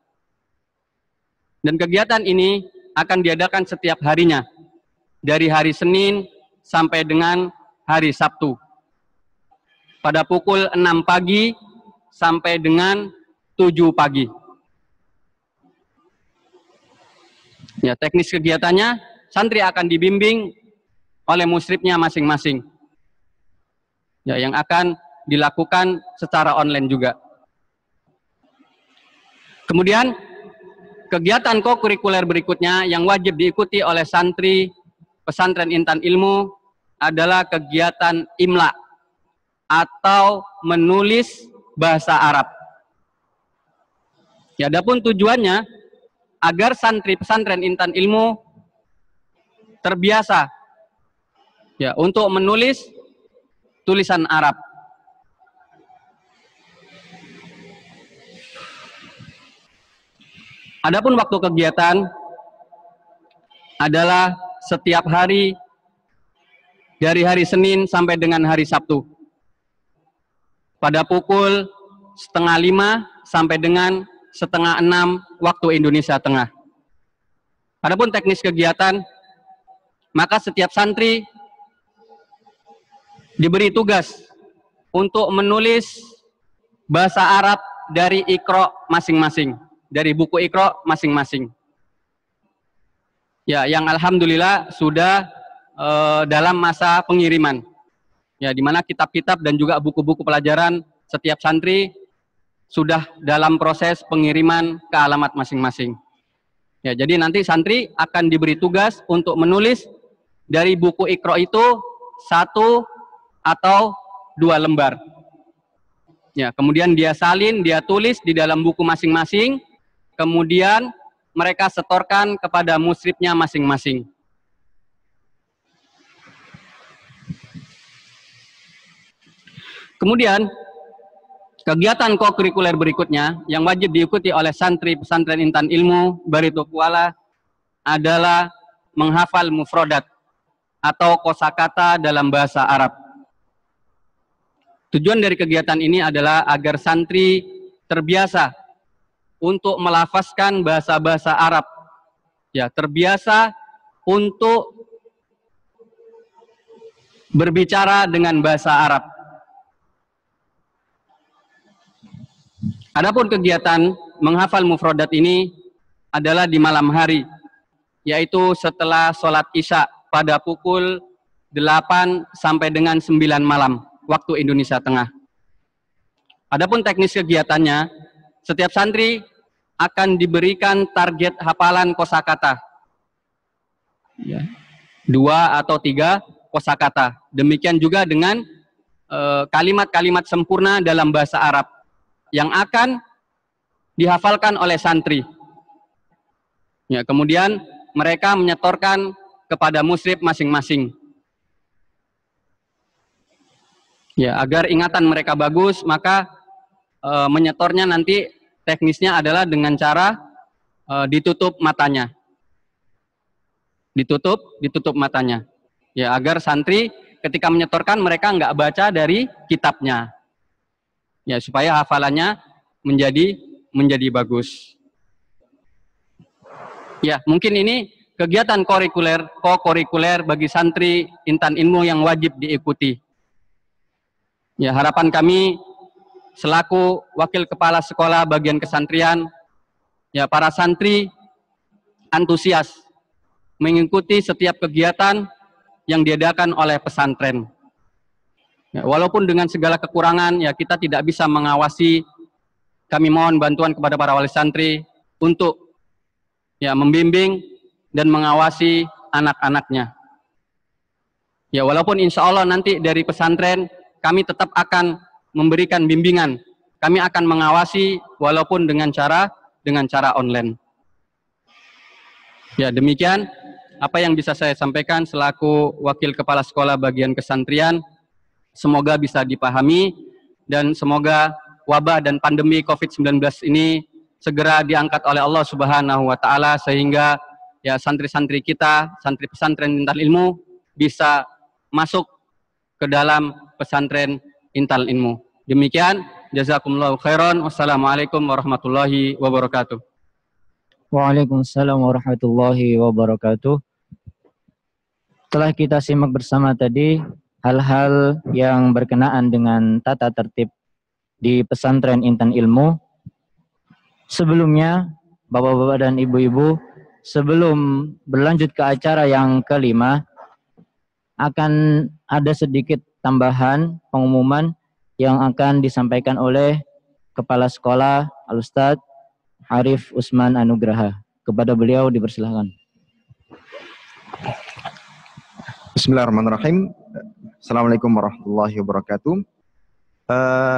Dan kegiatan ini akan diadakan setiap harinya, dari hari Senin sampai dengan hari Sabtu, pada pukul 6 pagi sampai dengan 7 pagi. Ya, teknis kegiatannya, santri akan dibimbing oleh musyrifnya masing-masing. Ya, yang akan dilakukan secara online juga. Kemudian kegiatan kokurikuler berikutnya yang wajib diikuti oleh santri pesantren Intan Ilmu adalah kegiatan imla atau menulis bahasa Arab. Ya, adapun tujuannya agar santri pesantren Intan Ilmu terbiasa ya untuk menulis tulisan Arab. Adapun waktu kegiatan adalah setiap hari dari hari Senin sampai dengan hari Sabtu. Pada pukul 4:30 sampai dengan 5:30 waktu Indonesia Tengah. Adapun teknis kegiatan, maka setiap santri diberi tugas untuk menulis bahasa Arab dari Iqra masing-masing. Dari buku Iqra masing-masing. Ya, yang alhamdulillah sudah dalam masa pengiriman. Ya, di mana kitab-kitab dan juga buku-buku pelajaran setiap santri sudah dalam proses pengiriman ke alamat masing-masing. Ya, jadi nanti santri akan diberi tugas untuk menulis dari buku Iqra itu 1 atau 2 lembar. Ya, kemudian dia salin, dia tulis di dalam buku masing-masing. Kemudian mereka setorkan kepada musyrifnya masing-masing. Kemudian kegiatan kokurikuler berikutnya yang wajib diikuti oleh santri pesantren Intan Ilmu Barito Kuala adalah menghafal mufrodat atau kosakata dalam bahasa Arab. Tujuan dari kegiatan ini adalah agar santri terbiasa untuk melafazkan bahasa-bahasa Arab. Ya, terbiasa untuk berbicara dengan bahasa Arab. Adapun kegiatan menghafal mufrodat ini adalah di malam hari, yaitu setelah sholat Isya pada pukul 8 sampai dengan 9 malam waktu Indonesia Tengah. Adapun teknis kegiatannya, setiap santri akan diberikan target hafalan kosakata. Ya. 2 atau 3 kosakata. Demikian juga dengan kalimat-kalimat sempurna dalam bahasa Arab yang akan dihafalkan oleh santri. Ya, kemudian mereka menyetorkan kepada musyrif masing-masing. Ya, agar ingatan mereka bagus, maka menyetornya nanti teknisnya adalah dengan cara ditutup matanya. Ditutup matanya. Ya, agar santri ketika menyetorkan mereka nggak baca dari kitabnya. Ya, supaya hafalannya menjadi bagus. Ya, mungkin ini kegiatan kokurikuler bagi santri Intan Ilmu yang wajib diikuti. Ya, harapan kami selaku wakil kepala sekolah bagian kesantrian, ya, para santri antusias mengikuti setiap kegiatan yang diadakan oleh pesantren. Ya, walaupun dengan segala kekurangan, ya, kita tidak bisa mengawasi. Kami mohon bantuan kepada para wali santri untuk ya membimbing dan mengawasi anak-anaknya. Ya, walaupun insya Allah nanti dari pesantren kami tetap akan memberikan bimbingan. Kami akan mengawasi walaupun dengan cara online. Ya, demikian apa yang bisa saya sampaikan selaku Wakil Kepala Sekolah Bagian Kesantrian. Semoga bisa dipahami dan semoga wabah dan pandemi COVID-19 ini segera diangkat oleh Allah Subhanahu wa taala sehingga ya santri-santri kita, santri pesantren Intal Ilmu bisa masuk ke dalam pesantren Intal Ilmu. Demikian, jazakumullahu khairan. Wassalamualaikum warahmatullahi wabarakatuh. Waalaikumsalam warahmatullahi wabarakatuh. Telah kita simak bersama tadi hal-hal yang berkenaan dengan tata tertib di pesantren Intan Ilmu. Sebelumnya, Bapak-bapak dan Ibu-ibu, sebelum berlanjut ke acara yang kelima, akan ada sedikit tambahan pengumuman yang akan disampaikan oleh Kepala Sekolah Al-Ustadz Arif Usman Anugraha. Kepada beliau dipersilahkan. Bismillahirrahmanirrahim. Assalamualaikum warahmatullahi wabarakatuh.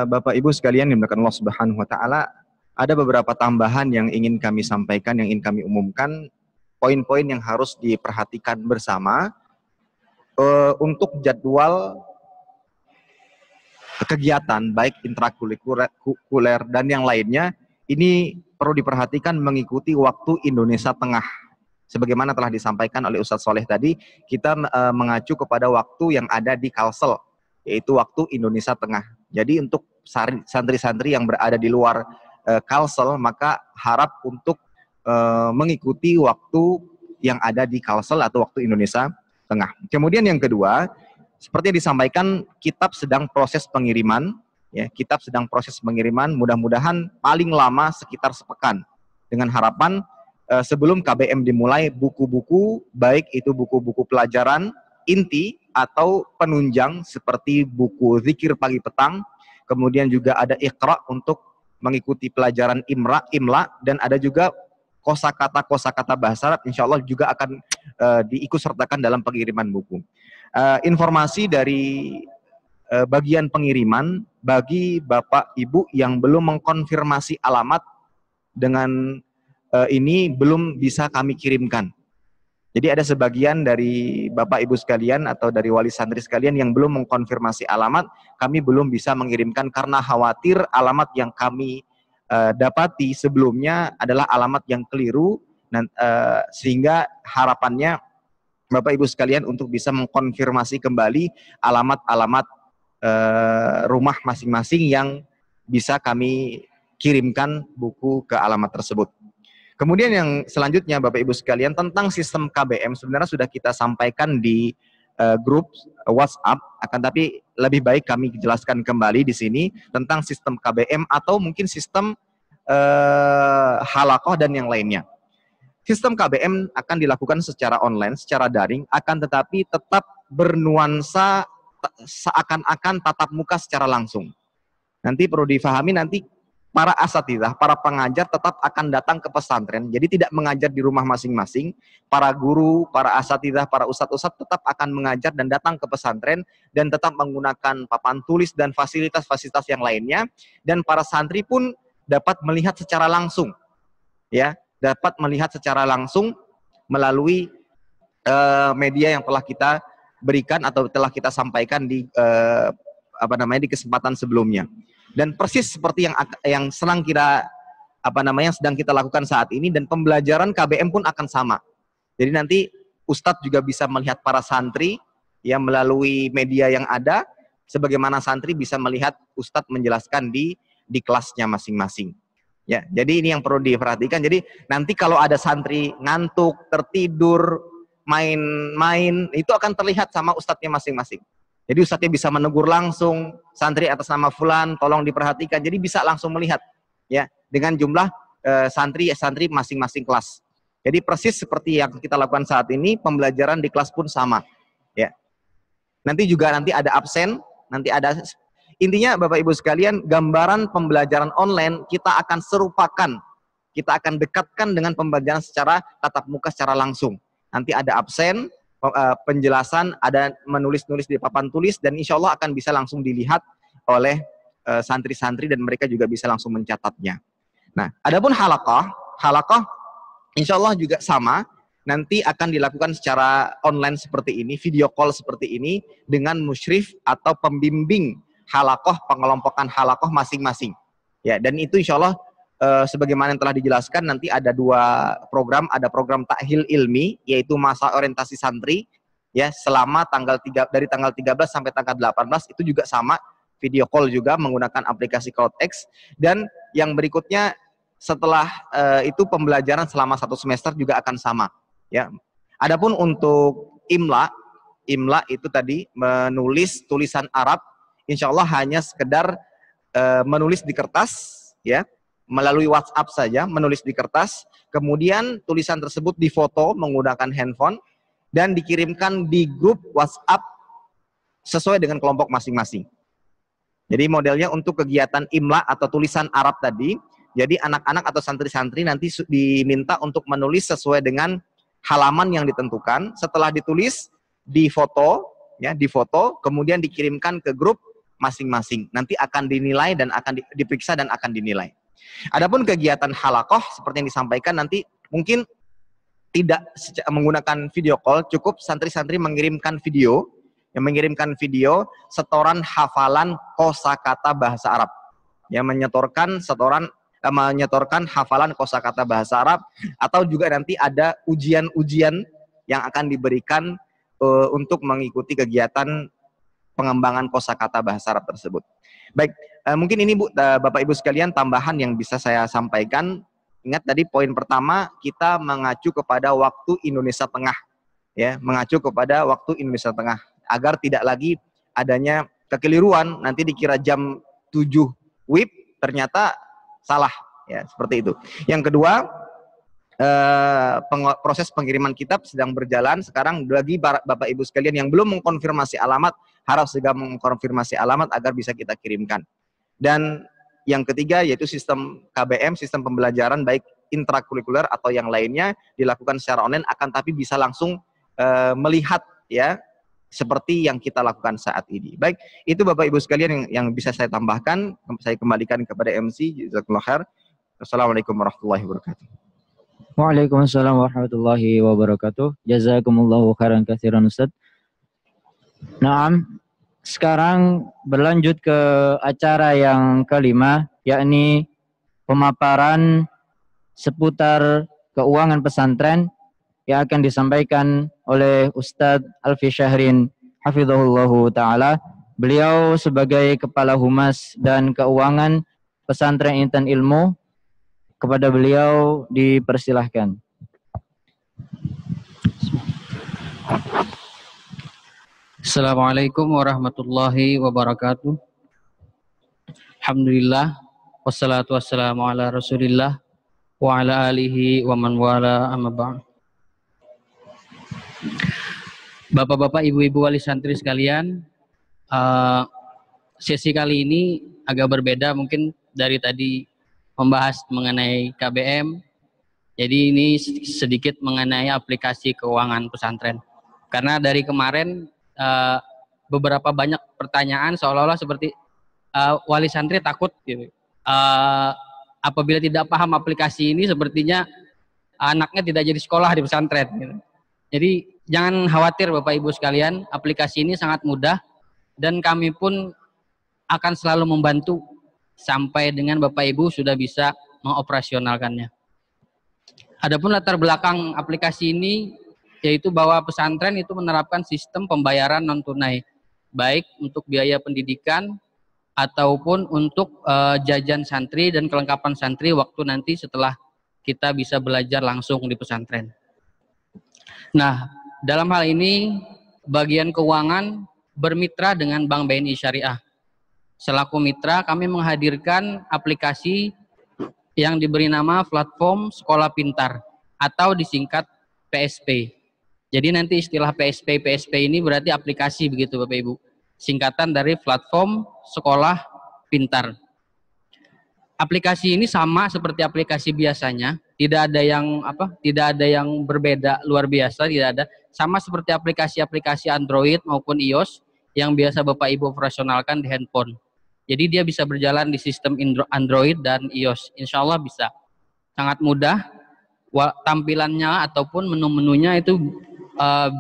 Bapak Ibu sekalian yang dimuliakan Allah Subhanahu wa taala, ada beberapa tambahan yang ingin kami sampaikan, yang ingin kami umumkan, poin-poin yang harus diperhatikan bersama untuk jadwal kegiatan baik intrakurikuler dan yang lainnya. Ini perlu diperhatikan mengikuti waktu Indonesia Tengah. Sebagaimana telah disampaikan oleh Ustadz Soleh tadi, kita mengacu kepada waktu yang ada di Kalsel, yaitu waktu Indonesia Tengah. Jadi untuk santri-santri yang berada di luar Kalsel, maka harap untuk mengikuti waktu yang ada di Kalsel atau waktu Indonesia Tengah. Kemudian yang kedua, seperti yang disampaikan, kitab sedang proses pengiriman. Ya, kitab sedang proses pengiriman, mudah-mudahan paling lama sekitar sepekan. Dengan harapan sebelum KBM dimulai, buku-buku, baik itu buku-buku pelajaran inti atau penunjang seperti buku zikir pagi petang, kemudian juga ada Iqra untuk mengikuti pelajaran imla, dan ada juga kosakata bahasa Arab, insya Allah juga akan diikutsertakan dalam pengiriman buku. Informasi dari bagian pengiriman bagi Bapak Ibu yang belum mengkonfirmasi alamat dengan ini belum bisa kami kirimkan. Jadi ada sebagian dari Bapak Ibu sekalian atau dari wali santri sekalian yang belum mengkonfirmasi alamat, kami belum bisa mengirimkan karena khawatir alamat yang kami dapati sebelumnya adalah alamat yang keliru, sehingga harapannya Bapak Ibu sekalian untuk bisa mengkonfirmasi kembali alamat-alamat rumah masing-masing yang bisa kami kirimkan buku ke alamat tersebut. Kemudian yang selanjutnya Bapak Ibu sekalian, tentang sistem KBM sebenarnya sudah kita sampaikan di grup WhatsApp, akan tapi lebih baik kami jelaskan kembali di sini tentang sistem KBM atau mungkin sistem halaqah dan yang lainnya. Sistem KBM akan dilakukan secara online, secara daring, akan tetapi tetap bernuansa seakan-akan tatap muka secara langsung. Nanti perlu difahami, nanti para asatidzah, para pengajar tetap akan datang ke pesantren. Jadi tidak mengajar di rumah masing-masing. Para guru, para asatidzah, para ustadz-ustadz tetap akan mengajar dan datang ke pesantren dan tetap menggunakan papan tulis dan fasilitas-fasilitas yang lainnya. Dan para santri pun dapat melihat secara langsung, ya, dapat melihat secara langsung melalui media yang telah kita berikan atau telah kita sampaikan di di kesempatan sebelumnya. Dan persis seperti yang sedang kita lakukan saat ini, dan pembelajaran KBM pun akan sama. Jadi nanti Ustadz juga bisa melihat para santri yang melalui media yang ada, sebagaimana santri bisa melihat Ustadz menjelaskan di kelasnya masing-masing. Ya, jadi ini yang perlu diperhatikan. Jadi nanti kalau ada santri ngantuk, tertidur, main-main, itu akan terlihat sama ustadznya masing-masing. Jadi ustadznya bisa menegur langsung, santri atas nama fulan tolong diperhatikan. Jadi bisa langsung melihat, ya, dengan jumlah santri masing-masing kelas. Jadi persis seperti yang kita lakukan saat ini, pembelajaran di kelas pun sama, ya. Nanti ada absen, intinya Bapak Ibu sekalian, gambaran pembelajaran online kita akan serupakan, kita akan dekatkan dengan pembelajaran secara tatap muka secara langsung. Nanti ada absen, penjelasan, ada menulis-nulis di papan tulis, dan insya Allah akan bisa langsung dilihat oleh santri-santri dan mereka juga bisa langsung mencatatnya. Nah, adapun halaqah insya Allah juga sama. nanti akan dilakukan secara online seperti ini, video call seperti ini dengan musyrif atau pembimbing halakoh, pengelompokan halakoh masing-masing. Ya, dan itu insya Allah sebagaimana yang telah dijelaskan, nanti ada 2 program, ada program takhil ilmi, yaitu masa orientasi santri, ya, selama dari tanggal 13 sampai tanggal 18, itu juga sama, video call juga menggunakan aplikasi CloudX, dan yang berikutnya setelah itu pembelajaran selama 1 semester juga akan sama. Ya, adapun untuk imla itu tadi menulis tulisan Arab, insya Allah hanya sekedar menulis di kertas, ya, melalui WhatsApp saja, menulis di kertas, kemudian tulisan tersebut difoto menggunakan handphone dan dikirimkan di grup WhatsApp sesuai dengan kelompok masing-masing. Jadi modelnya untuk kegiatan imla atau tulisan Arab tadi, jadi anak-anak atau santri-santri nanti diminta untuk menulis sesuai dengan halaman yang ditentukan. Setelah ditulis, difoto, ya, kemudian dikirimkan ke grup masing-masing. Nanti akan dinilai dan akan diperiksa dan akan dinilai. Adapun kegiatan halakoh seperti yang disampaikan, nanti mungkin tidak menggunakan video call, cukup santri-santri mengirimkan video, setoran hafalan kosakata bahasa Arab, yang menyetorkan hafalan kosakata bahasa Arab, atau juga nanti ada ujian-ujian yang akan diberikan untuk mengikuti kegiatan pengembangan kosakata bahasa Arab tersebut. Baik, mungkin ini Bu, Bapak Ibu sekalian, tambahan yang bisa saya sampaikan. Ingat tadi poin pertama, kita mengacu kepada waktu Indonesia Tengah, ya, mengacu kepada waktu Indonesia Tengah agar tidak lagi adanya kekeliruan, nanti dikira jam 7 WIB ternyata salah, ya, seperti itu. Yang kedua, proses pengiriman kitab sedang berjalan sekarang. Bagi Bapak Ibu sekalian yang belum mengkonfirmasi alamat, harus segera mengkonfirmasi alamat agar bisa kita kirimkan. Dan yang ketiga yaitu sistem KBM, sistem pembelajaran baik intrakurikuler atau yang lainnya dilakukan secara online, akan tapi bisa langsung melihat, ya, seperti yang kita lakukan saat ini. Baik, itu Bapak Ibu sekalian yang bisa saya tambahkan. Saya kembalikan kepada MC. Jazakallahu khair. Assalamualaikum warahmatullahi wabarakatuh. Waalaikumsalam warahmatullahi wabarakatuh. Jazakumullahu khairan katsiran Ustaz. Naam, sekarang berlanjut ke acara yang kelima, yakni pemaparan seputar keuangan pesantren yang akan disampaikan oleh Ustadz Alfi Syahrin hafizahullahu ta'ala. Beliau sebagai Kepala Humas dan Keuangan Pesantren Intan Ilmu, kepada beliau dipersilahkan. Assalamualaikum warahmatullahi wabarakatuh. Alhamdulillah, wassalatu wassalamu ala rasulillah wa ala alihi wa man wala, amma ba'd. Bapak-bapak, ibu-ibu wali santri sekalian, sesi kali ini agak berbeda mungkin dari tadi membahas mengenai KBM. Jadi ini sedikit mengenai aplikasi keuangan pesantren. Karena dari kemarin beberapa banyak pertanyaan seolah-olah seperti wali santri takut gitu. Apabila tidak paham aplikasi ini, sepertinya anaknya tidak jadi sekolah di pesantren gitu. Jadi jangan khawatir Bapak Ibu sekalian, aplikasi ini sangat mudah dan kami pun akan selalu membantu sampai dengan Bapak Ibu sudah bisa mengoperasionalkannya. Adapun latar belakang aplikasi ini yaitu bahwa pesantren itu menerapkan sistem pembayaran non tunai, baik untuk biaya pendidikan ataupun untuk jajan santri dan kelengkapan santri waktu nanti setelah kita bisa belajar langsung di pesantren. Nah, dalam hal ini bagian keuangan bermitra dengan Bank BNI Syariah. Selaku mitra, kami menghadirkan aplikasi yang diberi nama Platform Sekolah Pintar atau disingkat PSP. Jadi nanti istilah PSP ini berarti aplikasi begitu Bapak Ibu. Singkatan dari Platform Sekolah Pintar. Aplikasi ini sama seperti aplikasi biasanya, tidak ada yang berbeda luar biasa, tidak ada. Sama seperti aplikasi-aplikasi Android maupun iOS yang biasa Bapak Ibu operasionalkan di handphone. Jadi dia bisa berjalan di sistem Android dan iOS. Insya Allah bisa. Sangat mudah. tampilannya ataupun menu-menunya itu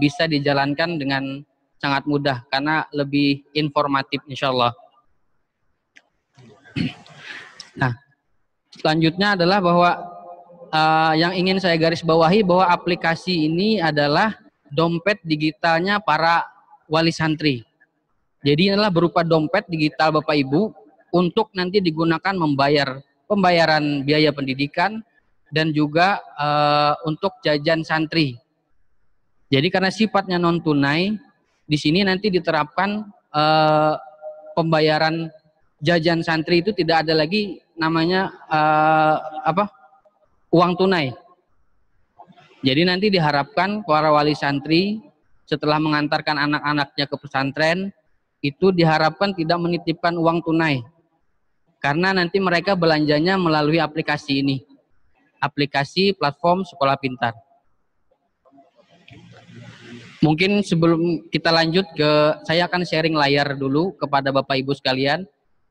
bisa dijalankan dengan sangat mudah karena lebih informatif insyaallah. Nah, selanjutnya adalah bahwa yang ingin saya garis bawahi bahwa aplikasi ini adalah dompet digitalnya para wali santri. Jadi inilah berupa dompet digital Bapak Ibu untuk nanti digunakan membayar pembayaran biaya pendidikan dan juga untuk jajan santri. Jadi karena sifatnya non tunai, di sini nanti diterapkan pembayaran jajan santri itu tidak ada lagi namanya uang tunai. Jadi nanti diharapkan para wali santri setelah mengantarkan anak-anaknya ke pesantren itu diharapkan tidak menitipkan uang tunai. Karena nanti mereka belanjanya melalui aplikasi ini. Aplikasi platform Sekolah Pintar. Mungkin sebelum kita lanjut saya akan sharing layar dulu kepada Bapak Ibu sekalian.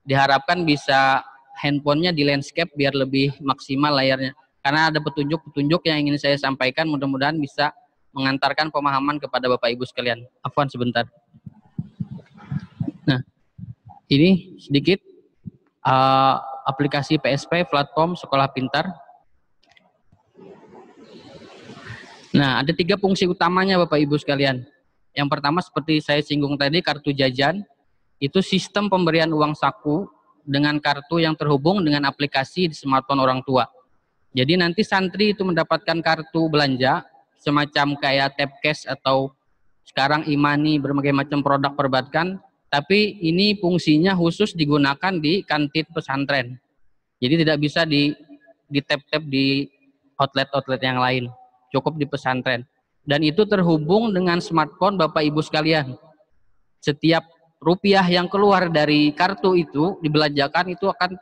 Diharapkan bisa handphonenya di landscape biar lebih maksimal layarnya. Karena ada petunjuk-petunjuk yang ingin saya sampaikan, mudah-mudahan bisa mengantarkan pemahaman kepada Bapak Ibu sekalian. Afwan sebentar. Nah, ini sedikit aplikasi PSP platform Sekolah Pintar. Nah, ada 3 fungsi utamanya Bapak Ibu sekalian. Yang pertama seperti saya singgung tadi, kartu jajan. Itu sistem pemberian uang saku dengan kartu yang terhubung dengan aplikasi di smartphone orang tua. Jadi nanti santri itu mendapatkan kartu belanja, semacam kayak tap cash atau sekarang e-money, berbagai macam produk perbankan. Tapi ini fungsinya khusus digunakan di kantin pesantren. Jadi tidak bisa di tap-tap di outlet-outlet yang lain. Cukup di pesantren. Dan itu terhubung dengan smartphone Bapak Ibu sekalian. Setiap rupiah yang keluar dari kartu itu dibelanjakan itu akan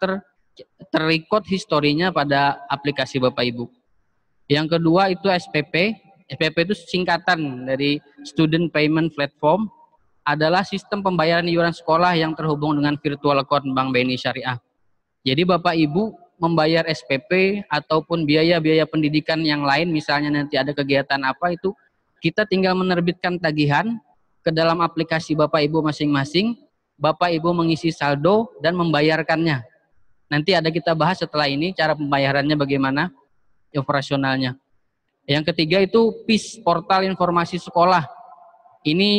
terrecord historinya pada aplikasi Bapak Ibu. Yang kedua itu SPP. SPP itu singkatan dari Student Payment Platform, adalah sistem pembayaran iuran sekolah yang terhubung dengan virtual account Bank BNI Syariah. Jadi Bapak Ibu membayar SPP ataupun biaya-biaya pendidikan yang lain, misalnya nanti ada kegiatan apa, itu kita tinggal menerbitkan tagihan ke dalam aplikasi Bapak Ibu masing-masing. Bapak Ibu mengisi saldo dan membayarkannya. Nanti ada kita bahas setelah ini cara pembayarannya bagaimana operasionalnya. Yang ketiga itu PIS, portal informasi sekolah. Ini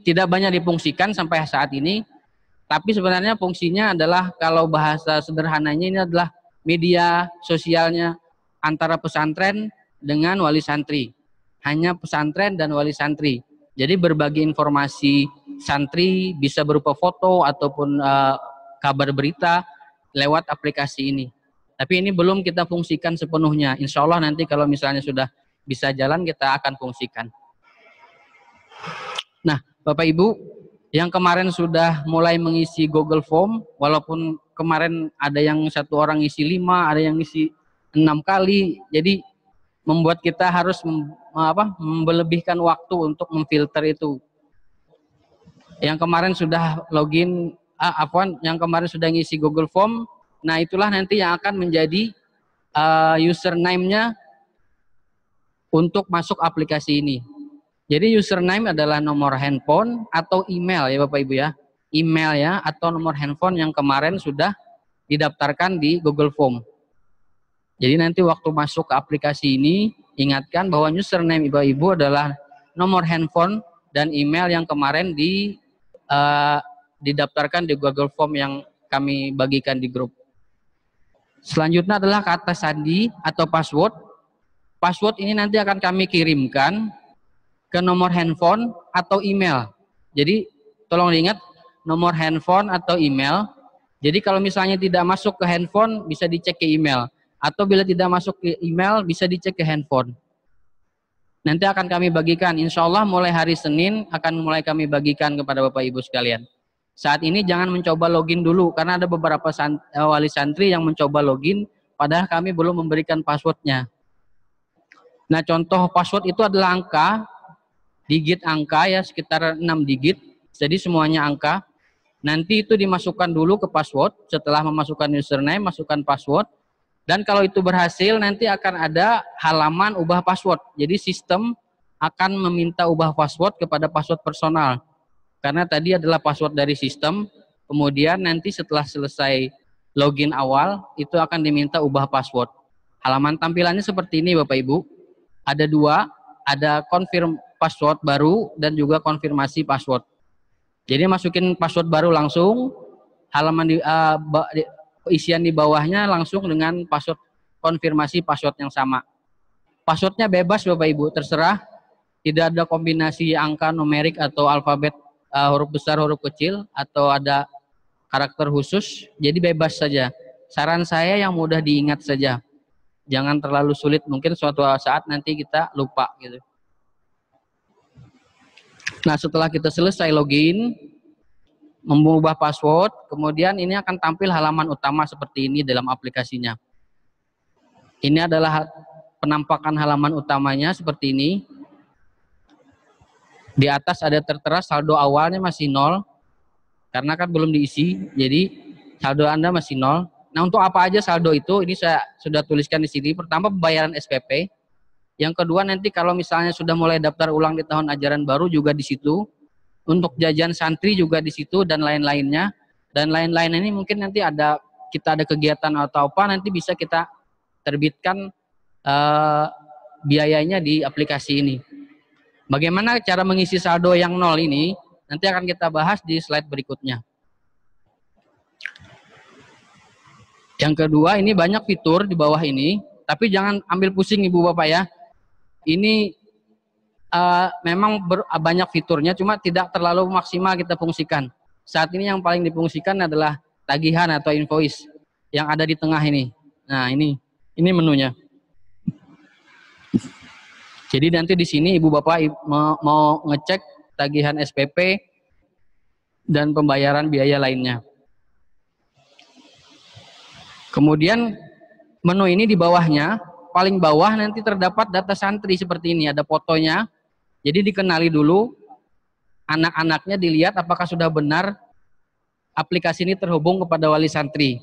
tidak banyak difungsikan sampai saat ini, tapi sebenarnya fungsinya adalah, kalau bahasa sederhananya, ini adalah media sosialnya antara pesantren dengan wali santri. Hanya pesantren dan wali santri. Jadi berbagi informasi santri bisa berupa foto ataupun kabar berita lewat aplikasi ini. Tapi ini belum kita fungsikan sepenuhnya. Insya Allah nanti kalau misalnya sudah bisa jalan, kita akan fungsikan. Nah, Bapak Ibu, yang kemarin sudah mulai mengisi Google Form, walaupun kemarin ada yang satu orang ngisi 5, ada yang ngisi 6 kali, jadi membuat kita harus melebihkan waktu untuk memfilter itu. Yang kemarin sudah login, yang kemarin sudah ngisi Google Form, nah itulah nanti yang akan menjadi username-nya untuk masuk aplikasi ini. Jadi username adalah nomor handphone atau email ya Bapak Ibu ya. Email ya atau nomor handphone yang kemarin sudah didaftarkan di Google Form. Jadi nanti waktu masuk ke aplikasi ini, ingatkan bahwa username Bapak Ibu adalah nomor handphone dan email yang kemarin didaftarkan di Google Form yang kami bagikan di grup. Selanjutnya adalah kata sandi atau password. Password ini nanti akan kami kirimkan ke nomor handphone atau email. Jadi tolong diingat, nomor handphone atau email. Jadi kalau misalnya tidak masuk ke handphone, bisa dicek ke email. Atau bila tidak masuk ke email, bisa dicek ke handphone. Nanti akan kami bagikan, insya Allah mulai hari Senin akan mulai kami bagikan kepada Bapak Ibu sekalian. Saat ini jangan mencoba login dulu, karena ada beberapa wali santri yang mencoba login, padahal kami belum memberikan passwordnya. Nah, contoh password itu adalah angka, digit angka ya, sekitar 6 digit, jadi semuanya angka. Nanti itu dimasukkan dulu ke password, setelah memasukkan username, masukkan password, Dan kalau itu berhasil, nanti akan ada halaman ubah password. Jadi sistem akan meminta ubah password kepada password personal. Karena tadi adalah password dari sistem, kemudian nanti setelah selesai login awal, itu akan diminta ubah password. Halaman tampilannya seperti ini Bapak Ibu. Ada dua, ada confirm password baru dan juga konfirmasi password. Jadi masukin password baru langsung, halaman isian di bawahnya langsung dengan password konfirmasi password yang sama. Passwordnya bebas Bapak Ibu, terserah. Tidak ada kombinasi angka, numerik atau alfabet huruf besar, huruf kecil, atau ada karakter khusus. Jadi bebas saja. Saran saya yang mudah diingat saja. Jangan terlalu sulit, mungkin suatu saat nanti kita lupa gitu. Nah, setelah kita selesai login, mengubah password, kemudian ini akan tampil halaman utama seperti ini dalam aplikasinya. Ini adalah penampakan halaman utamanya seperti ini. Di atas ada tertera saldo awalnya masih 0, karena kan belum diisi, jadi saldo Anda masih 0. Nah, untuk apa aja saldo itu, ini saya sudah tuliskan di sini. Pertama, pembayaran SPP. Yang kedua, nanti kalau misalnya sudah mulai daftar ulang di tahun ajaran baru juga di situ. Untuk jajan santri juga di situ dan lain-lainnya. Dan lain-lain ini mungkin nanti kita ada kegiatan atau apa, nanti bisa kita terbitkan biayanya di aplikasi ini. Bagaimana cara mengisi saldo yang 0 ini? Nanti akan kita bahas di slide berikutnya. Yang kedua, ini banyak fitur di bawah ini, tapi jangan ambil pusing Ibu Bapak ya. Ini memang banyak fiturnya, cuma tidak terlalu maksimal kita fungsikan. Saat ini yang paling difungsikan adalah tagihan atau invoice yang ada di tengah ini. Nah, ini menunya. Jadi nanti di sini Ibu Bapak mau ngecek tagihan SPP dan pembayaran biaya lainnya. Kemudian menu ini di bawahnya, paling bawah nanti terdapat data santri seperti ini, ada fotonya. Jadi dikenali dulu, anak-anaknya dilihat apakah sudah benar aplikasi ini terhubung kepada wali santri.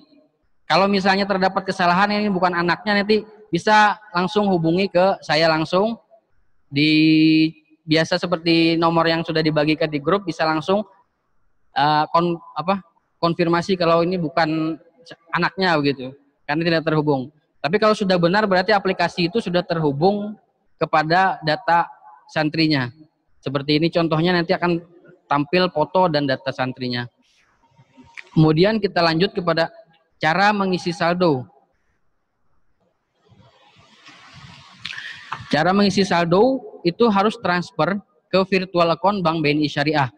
Kalau misalnya terdapat kesalahan ini bukan anaknya, nanti bisa langsung hubungi ke saya langsung. Biasa seperti nomor yang sudah dibagikan di grup, bisa langsung konfirmasi kalau ini bukan anaknya begitu, karena tidak terhubung. Tapi kalau sudah benar berarti aplikasi itu sudah terhubung kepada data santrinya. Seperti ini contohnya, nanti akan tampil foto dan data santrinya. Kemudian kita lanjut kepada cara mengisi saldo. Cara mengisi saldo itu harus transfer ke virtual account Bank BNI Syariah.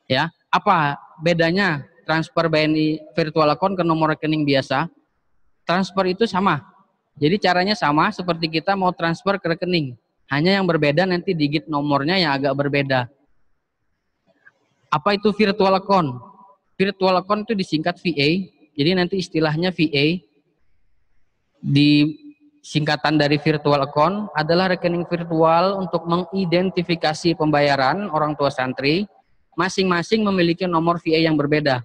Ya, apa bedanya transfer BNI virtual account ke nomor rekening biasa? Transfer itu sama. Jadi caranya sama seperti kita mau transfer ke rekening. Hanya yang berbeda nanti digit nomornya yang agak berbeda. Apa itu virtual account? Virtual account itu disingkat VA. Jadi nanti istilahnya VA di singkatan dari virtual account adalah rekening virtual untuk mengidentifikasi pembayaran orang tua santri. Masing-masing memiliki nomor VA yang berbeda.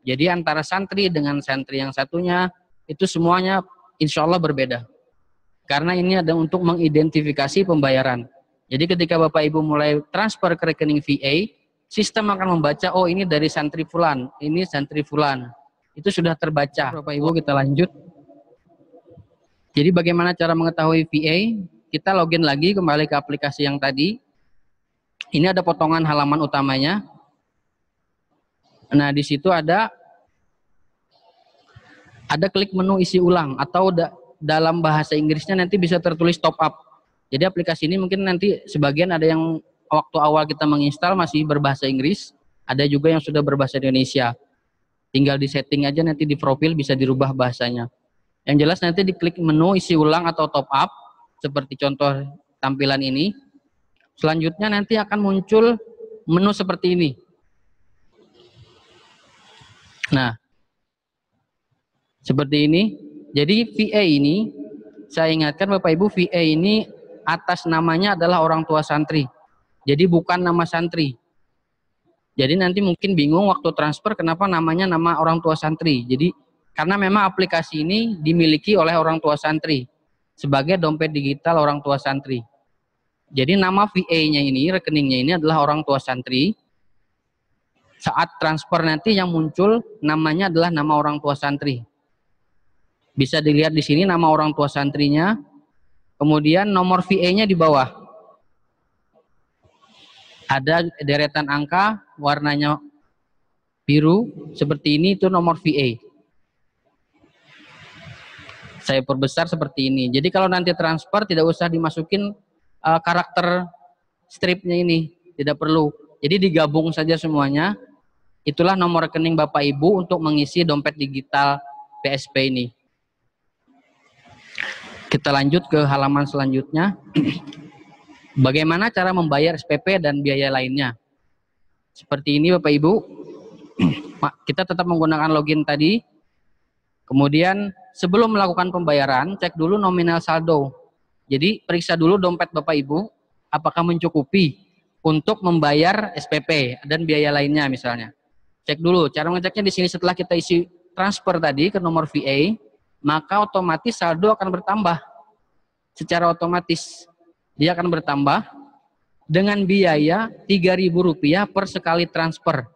Jadi antara santri dengan santri yang satunya itu semuanya insya Allah berbeda. Karena ini ada untuk mengidentifikasi pembayaran. Jadi ketika Bapak Ibu mulai transfer ke rekening VA, sistem akan membaca, oh ini dari santri fulan, ini santri fulan. Itu sudah terbaca. Bapak Ibu, kita lanjut. Jadi bagaimana cara mengetahui VA? Kita login lagi kembali ke aplikasi yang tadi. Ini ada potongan halaman utamanya. Nah, di situ ada klik menu isi ulang, atau dalam bahasa Inggrisnya nanti bisa tertulis top up. Jadi aplikasi ini mungkin nanti sebagian ada yang waktu awal kita menginstal masih berbahasa Inggris, ada juga yang sudah berbahasa Indonesia. Tinggal di setting aja, nanti di profil bisa dirubah bahasanya. Yang jelas nanti diklik menu isi ulang atau top up, seperti contoh tampilan ini. Selanjutnya nanti akan muncul menu seperti ini. Nah, seperti ini. Jadi VA ini, saya ingatkan Bapak Ibu, VA ini atas namanya adalah orang tua santri. Jadi bukan nama santri. Jadi nanti mungkin bingung waktu transfer kenapa namanya nama orang tua santri. Jadi Karena memang aplikasi ini dimiliki oleh orang tua santri sebagai dompet digital orang tua santri. Jadi nama VA-nya ini, rekeningnya ini adalah orang tua santri. Saat transfer nanti yang muncul namanya adalah nama orang tua santri. Bisa dilihat di sini nama orang tua santrinya, kemudian nomor VA-nya di bawah. Ada deretan angka, warnanya biru, seperti ini, itu nomor VA. Saya perbesar seperti ini. Jadi kalau nanti transfer tidak usah dimasukin karakter stripnya ini, tidak perlu. Jadi digabung saja semuanya. Itulah nomor rekening Bapak Ibu untuk mengisi dompet digital PSP ini. Kita lanjut ke halaman selanjutnya. Bagaimana cara membayar SPP dan biaya lainnya? Seperti ini Bapak Ibu. Kita tetap menggunakan login tadi. Kemudian sebelum melakukan pembayaran, cek dulu nominal saldo. Jadi periksa dulu dompet Bapak Ibu, apakah mencukupi untuk membayar SPP dan biaya lainnya misalnya. Cek dulu, cara ngeceknya di sini setelah kita isi transfer tadi ke nomor VA, maka otomatis saldo akan bertambah. Secara otomatis dia akan bertambah dengan biaya Rp3.000 per sekali transfer.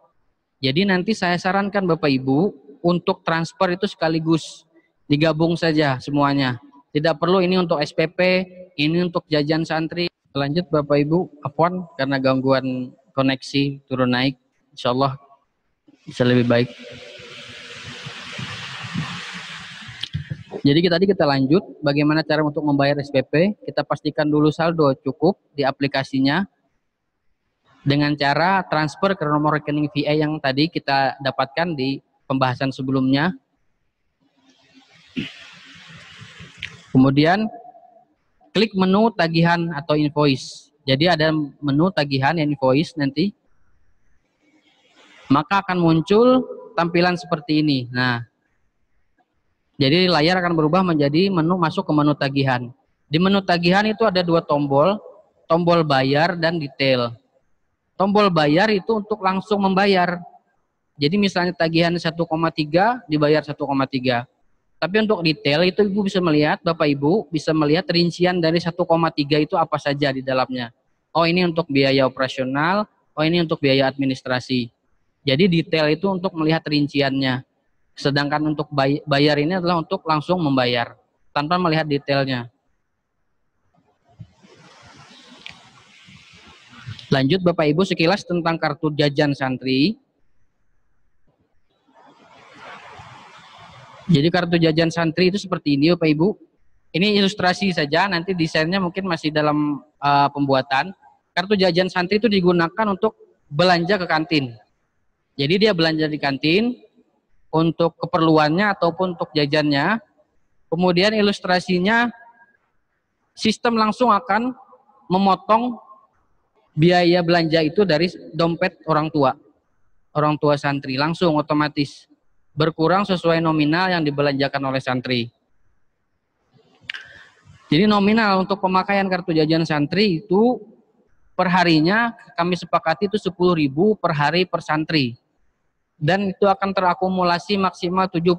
Jadi nanti saya sarankan Bapak Ibu untuk transfer itu sekaligus digabung saja semuanya. Tidak perlu ini untuk SPP, ini untuk jajan santri. Lanjut Bapak Ibu, afwan karena gangguan koneksi turun naik. Insyaallah bisa lebih baik. Jadi tadi kita lanjut bagaimana cara untuk membayar SPP. Kita pastikan dulu saldo cukup di aplikasinya dengan cara transfer ke nomor rekening VA yang tadi kita dapatkan di pembahasan sebelumnya. Kemudian klik menu tagihan atau invoice. Jadi ada menu tagihan yang invoice nanti. Maka akan muncul tampilan seperti ini. Nah, jadi layar akan berubah menjadi menu masuk ke menu tagihan. Di menu tagihan itu ada dua tombol, tombol bayar dan detail. Tombol bayar itu untuk langsung membayar. Jadi misalnya tagihan 1,3 dibayar 1,3. Tapi untuk detail itu Ibu bisa melihat, Bapak Ibu bisa melihat rincian dari 1,3 itu apa saja di dalamnya. Oh ini untuk biaya operasional, oh ini untuk biaya administrasi. Jadi detail itu untuk melihat rinciannya. Sedangkan untuk bayar ini adalah untuk langsung membayar tanpa melihat detailnya. Lanjut Bapak Ibu sekilas tentang kartu jajan santri. Jadi kartu jajan santri itu seperti ini Bapak Ibu. Ini ilustrasi saja, nanti desainnya mungkin masih dalam pembuatan. Kartu jajan santri itu digunakan untuk belanja ke kantin. Jadi dia belanja di kantin untuk keperluannya ataupun untuk jajannya. Kemudian ilustrasinya sistem langsung akan memotong biaya belanja itu dari dompet orang tua santri, langsung otomatis berkurang sesuai nominal yang dibelanjakan oleh santri. Jadi nominal untuk pemakaian kartu jajan santri itu perharinya kami sepakati itu 10.000 per hari per santri. Dan itu akan terakumulasi maksimal 70.000.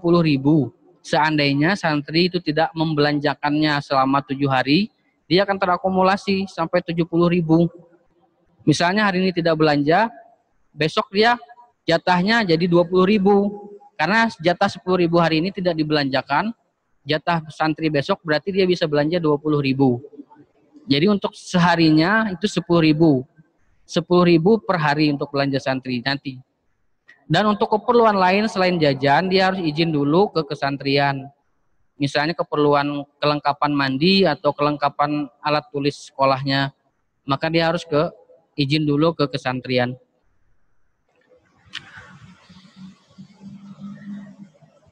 Seandainya santri itu tidak membelanjakannya selama 7 hari, dia akan terakumulasi sampai 70.000. Misalnya hari ini tidak belanja, besok dia jatahnya jadi 20.000. Karena jatah 10.000 hari ini tidak dibelanjakan, jatah santri besok berarti dia bisa belanja 20.000. Jadi untuk seharinya itu 10.000. 10.000 per hari untuk belanja santri nanti. Dan untuk keperluan lain selain jajan, dia harus izin dulu ke kesantrian. Misalnya keperluan kelengkapan mandi atau kelengkapan alat tulis sekolahnya, maka dia harus izin dulu ke kesantrian.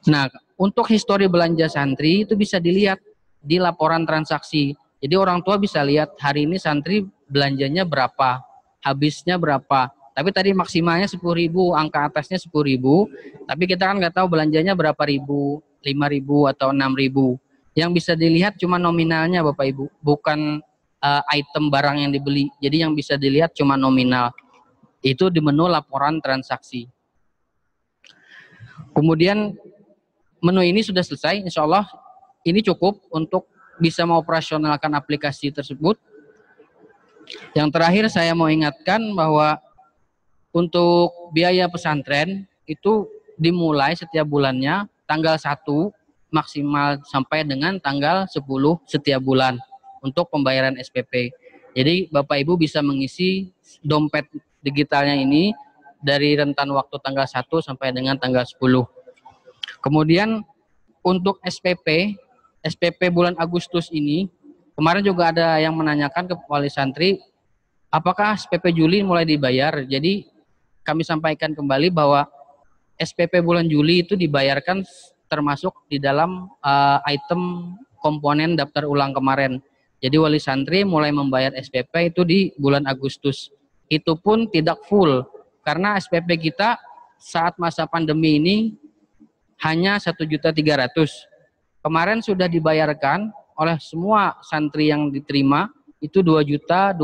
Nah, untuk histori belanja santri itu bisa dilihat di laporan transaksi. Jadi orang tua bisa lihat hari ini santri belanjanya berapa, habisnya berapa. Tapi tadi maksimalnya 10.000, angka atasnya 10.000. Tapi kita kan nggak tahu belanjanya berapa ribu, 5.000 atau 6.000. Yang bisa dilihat cuma nominalnya Bapak Ibu, bukan item barang yang dibeli. Jadi yang bisa dilihat cuma nominal. Itu di menu laporan transaksi. Kemudian menu ini sudah selesai. Insya Allah ini cukup untuk bisa mengoperasionalkan aplikasi tersebut. Yang terakhir saya mau ingatkan bahwa untuk biaya pesantren itu dimulai setiap bulannya tanggal 1 maksimal sampai dengan tanggal 10 setiap bulan untuk pembayaran SPP. Jadi Bapak Ibu bisa mengisi dompet digitalnya ini dari rentan waktu tanggal 1 sampai dengan tanggal 10. Kemudian untuk SPP bulan Agustus ini, kemarin juga ada yang menanyakan ke wali santri, apakah SPP Juli mulai dibayar? Jadi kami sampaikan kembali bahwa SPP bulan Juli itu dibayarkan termasuk di dalam item komponen daftar ulang kemarin. Jadi wali santri mulai membayar SPP itu di bulan Agustus. Itu pun tidak full, karena SPP kita saat masa pandemi ini hanya 1.300.000. Kemarin sudah dibayarkan oleh semua santri yang diterima itu 2.250.000.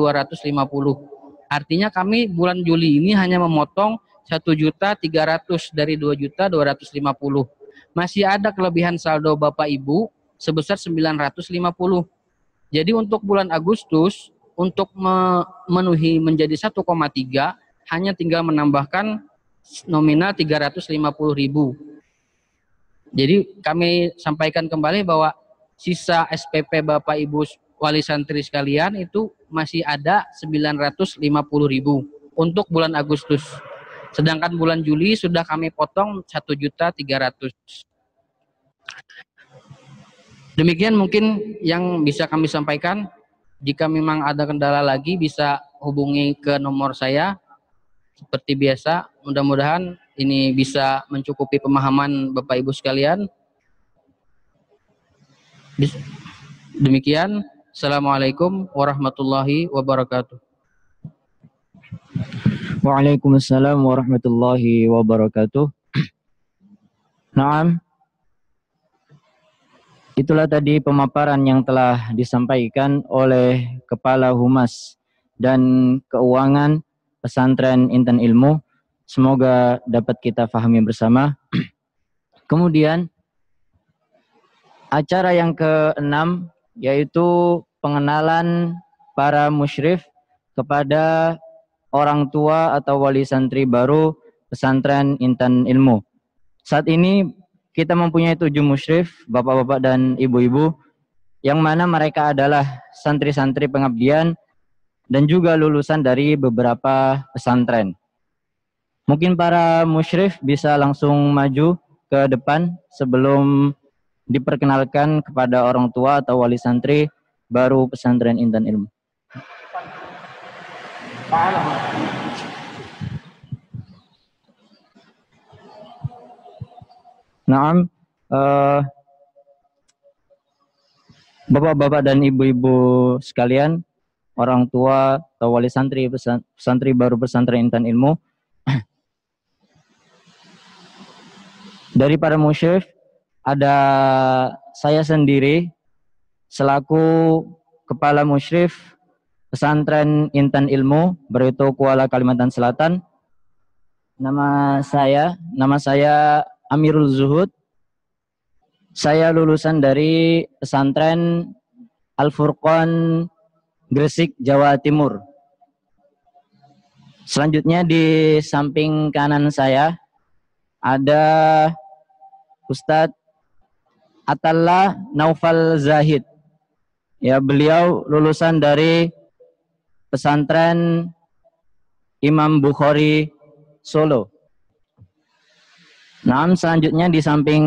Artinya kami bulan Juli ini hanya memotong 1.300.000 dari 2.250.000. Masih ada kelebihan saldo Bapak Ibu sebesar 950. Jadi untuk bulan Agustus untuk memenuhi menjadi 1,3 hanya tinggal menambahkan nominal 350.000. Jadi kami sampaikan kembali bahwa sisa SPP Bapak Ibu wali santri sekalian itu masih ada 950.000 untuk bulan Agustus. Sedangkan bulan Juli sudah kami potong 1.300.000. Demikian mungkin yang bisa kami sampaikan. Jika memang ada kendala lagi bisa hubungi ke nomor saya. Seperti biasa, mudah-mudahan ini bisa mencukupi pemahaman Bapak Ibu sekalian. Demikian, Assalamualaikum warahmatullahi wabarakatuh. Waalaikumsalam warahmatullahi wabarakatuh. Naam. Itulah tadi pemaparan yang telah disampaikan oleh Kepala Humas dan Keuangan Pesantren Intan Ilmu. Semoga dapat kita pahami bersama. Kemudian acara yang ke-6 yaitu pengenalan para musyrif kepada orang tua atau wali santri baru Pesantren Intan Ilmu. Saat ini kita mempunyai 7 musyrif, bapak-bapak dan ibu-ibu, yang mana mereka adalah santri-santri pengabdian dan juga lulusan dari beberapa pesantren. Mungkin para musyrif bisa langsung maju ke depan sebelum diperkenalkan kepada orang tua atau wali santri baru Pesantren Intan Ilmu. Naam, bapak-bapak dan ibu-ibu sekalian, orang tua atau wali santri santri baru Pesantren Intan Ilmu. Dari para musyrif ada saya sendiri selaku kepala musyrif Pesantren Intan Ilmu Barito Kuala Kalimantan Selatan. Nama saya Amirul Zuhud. Saya lulusan dari Pesantren Al-Furqan Gresik, Jawa Timur. Selanjutnya di samping kanan saya ada Ustadz Atallah Naufal Zahid. Ya, beliau lulusan dari Pesantren Imam Bukhari Solo. Nah, selanjutnya di samping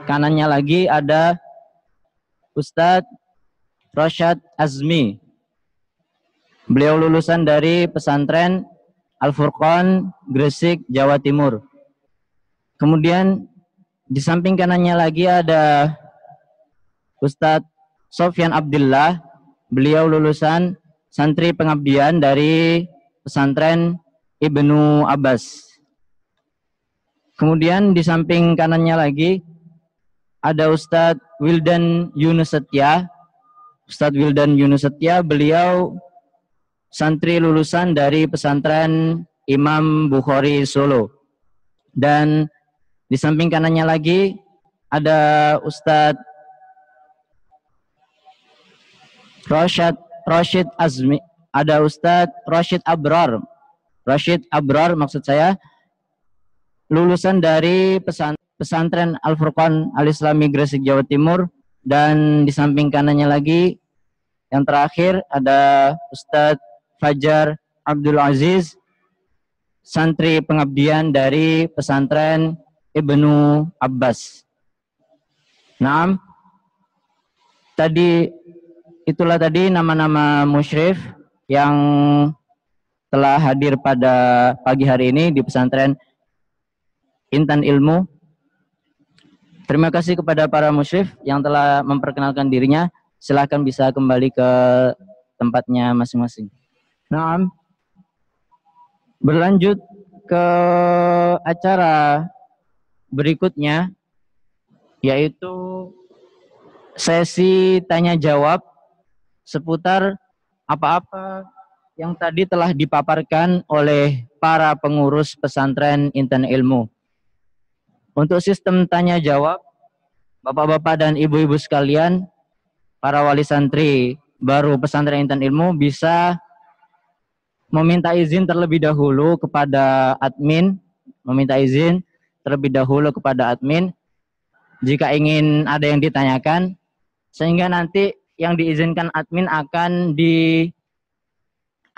kanannya lagi ada Ustadz Rosyad Azmi. Beliau lulusan dari Pesantren Al-Furqan Gresik, Jawa Timur. Kemudian di samping kanannya lagi ada Ustadz Sofyan Abdullah. Beliau lulusan santri pengabdian dari Pesantren Ibnu Abbas. Kemudian di samping kanannya lagi ada Ustadz Wildan Yunus Setia. Ustadz Wildan Yunus Setia, beliau santri lulusan dari Pesantren Imam Bukhari Solo. Dan di samping kanannya lagi ada Ustadz Rashid Azmi, ada Ustadz Rashid Abrar maksud saya, lulusan dari pesantren Al-Furqan Al-Islami Gresik Jawa Timur. Dan di samping kanannya lagi yang terakhir ada Ustadz Fajar Abdul Aziz, santri pengabdian dari pesantren Ibnu Abbas. Nah, itulah tadi nama-nama musyrif yang telah hadir pada pagi hari ini di pesantren Intan Ilmu. Terima kasih kepada para musyrif yang telah memperkenalkan dirinya. Silakan bisa kembali ke tempatnya masing-masing. Nah, berlanjut ke acara berikutnya, yaitu sesi tanya jawab seputar apa-apa yang tadi telah dipaparkan oleh para pengurus pesantren Intan Ilmu. Untuk sistem tanya jawab, Bapak-bapak dan ibu-ibu sekalian, para wali santri baru pesantren Intan Ilmu bisa meminta izin terlebih dahulu kepada admin, jika ingin ada yang ditanyakan, sehingga nanti yang diizinkan admin akan di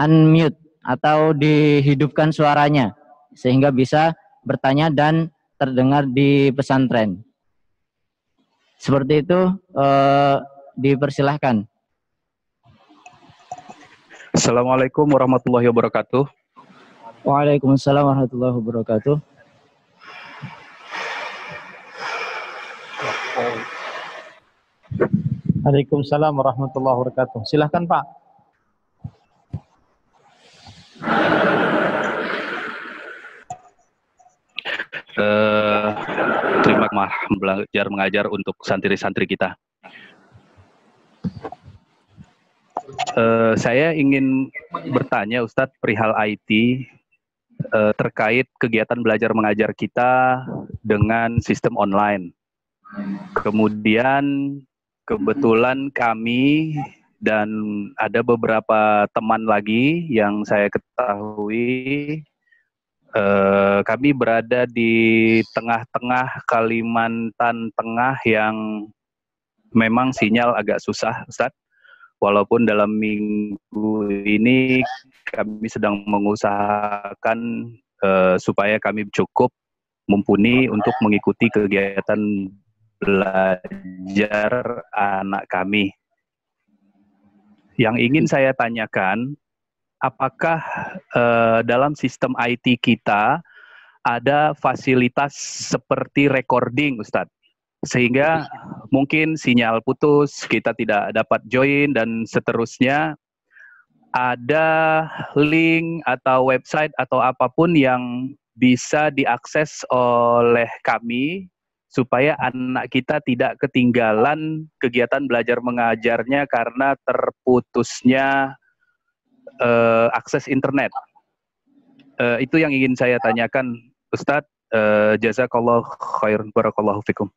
unmute atau dihidupkan suaranya sehingga bisa bertanya dan terdengar di pesantren. Seperti itu, dipersilahkan. Assalamualaikum warahmatullahi wabarakatuh. Waalaikumsalam warahmatullahi wabarakatuh. Waalaikumsalam warahmatullahi wabarakatuh. Silahkan Pak. Terima kasih belajar mengajar untuk santri-santri kita. Saya ingin bertanya Ustadz perihal IT terkait kegiatan belajar mengajar kita dengan sistem online. Kemudian kebetulan kami dan ada beberapa teman lagi yang saya ketahui kami berada di tengah-tengah Kalimantan Tengah yang memang sinyal agak susah, Ustadz. Walaupun dalam minggu ini kami sedang mengusahakan supaya kami cukup mumpuni untuk mengikuti kegiatan belajar anak kami. Yang ingin saya tanyakan, apakah dalam sistem IT kita ada fasilitas seperti recording, Ustadz? Sehingga mungkin sinyal putus, kita tidak dapat join, dan seterusnya. Ada link atau website atau apapun yang bisa diakses oleh kami supaya anak kita tidak ketinggalan kegiatan belajar mengajarnya karena terputusnya akses internet. Itu yang ingin saya tanyakan, Ustadz. Jazakallah khairan, barakallahu fikum.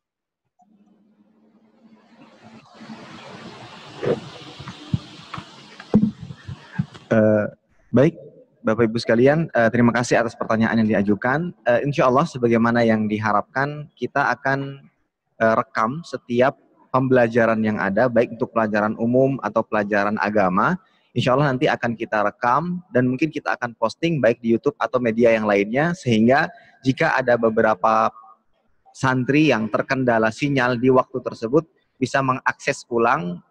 Baik, Bapak Ibu sekalian, terima kasih atas pertanyaan yang diajukan. Insya Allah sebagaimana yang diharapkan, kita akan rekam setiap pembelajaran yang ada, baik untuk pelajaran umum atau pelajaran agama. Insya Allah nanti akan kita rekam dan mungkin kita akan posting baik di YouTube atau media yang lainnya, sehingga jika ada beberapa santri yang terkendala sinyal di waktu tersebut bisa mengakses ulang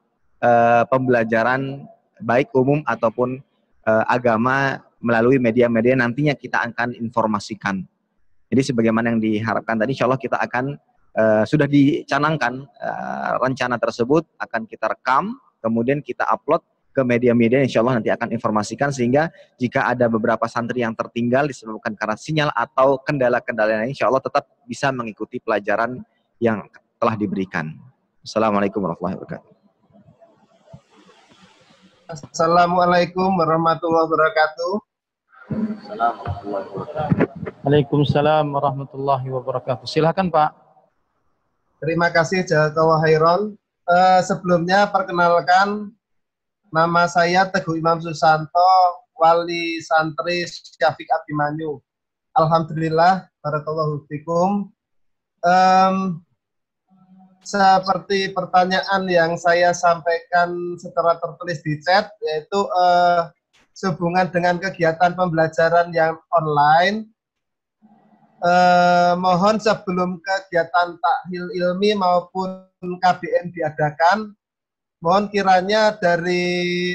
pembelajaran baik umum ataupun agama melalui media-media nantinya kita akan informasikan. Jadi sebagaimana yang diharapkan tadi, insya Allah kita akan sudah dicanangkan rencana tersebut, akan kita rekam, kemudian kita upload ke media-media, insya Allah nanti akan informasikan, sehingga jika ada beberapa santri yang tertinggal disebabkan karena sinyal atau kendala-kendala lain, insya Allah tetap bisa mengikuti pelajaran yang telah diberikan. Assalamualaikum warahmatullahi wabarakatuh. Assalamualaikum warahmatullahi wabarakatuh. Waalaikumsalam warahmatullahi wabarakatuh. Silakan Pak. Terima kasih Jazakallah khairan. Sebelumnya perkenalkan, nama saya Teguh Imam Susanto, Wali Santri Syafiq Abimanyu. Alhamdulillah, barakallahu fikum. Seperti pertanyaan yang saya sampaikan secara tertulis di chat, yaitu sehubungan dengan kegiatan pembelajaran yang online, mohon sebelum kegiatan tahlil ilmi maupun KBM diadakan, mohon kiranya dari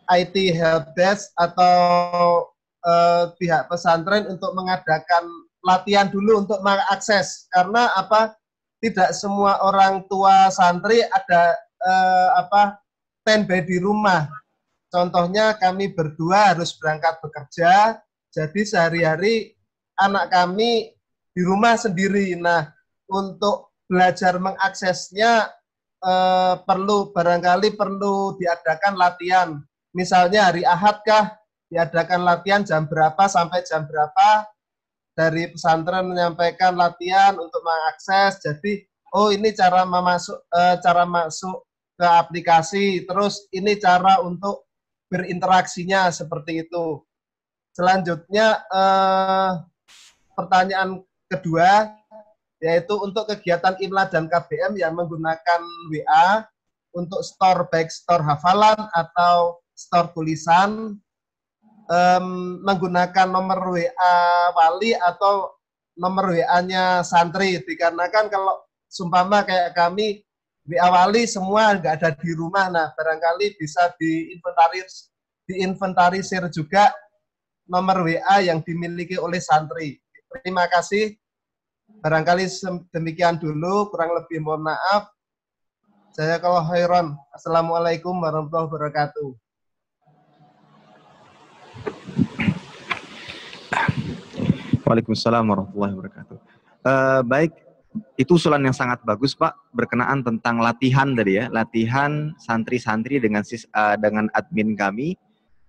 IT Helpdesk atau pihak pesantren untuk mengadakan latihan dulu untuk mengakses, karena tidak semua orang tua santri ada standby di rumah. Contohnya kami berdua harus berangkat bekerja, jadi sehari-hari anak kami di rumah sendiri. Nah, untuk belajar mengaksesnya barangkali perlu diadakan latihan. Misalnya hari Ahad kah diadakan latihan jam berapa sampai jam berapa, dari pesantren menyampaikan latihan untuk mengakses. Jadi, oh ini cara masuk ke aplikasi, terus ini cara untuk berinteraksinya, seperti itu. Selanjutnya pertanyaan kedua, yaitu untuk kegiatan IMLA dan KBM yang menggunakan WA untuk store, baik store hafalan atau store tulisan, menggunakan nomor WA wali atau nomor WA-nya santri. Dikarenakan kalau sumpama kayak kami, WA wali semua nggak ada di rumah, nah barangkali bisa diinventarisir juga nomor WA yang dimiliki oleh santri. Terima kasih. Barangkali demikian dulu, kurang lebih mohon maaf. Jazakallahu khairan. Assalamualaikum warahmatullahi wabarakatuh. Waalaikumsalam warahmatullahi wabarakatuh. Baik, itu usulan yang sangat bagus Pak, berkenaan tentang latihan tadi ya, latihan santri-santri dengan admin kami.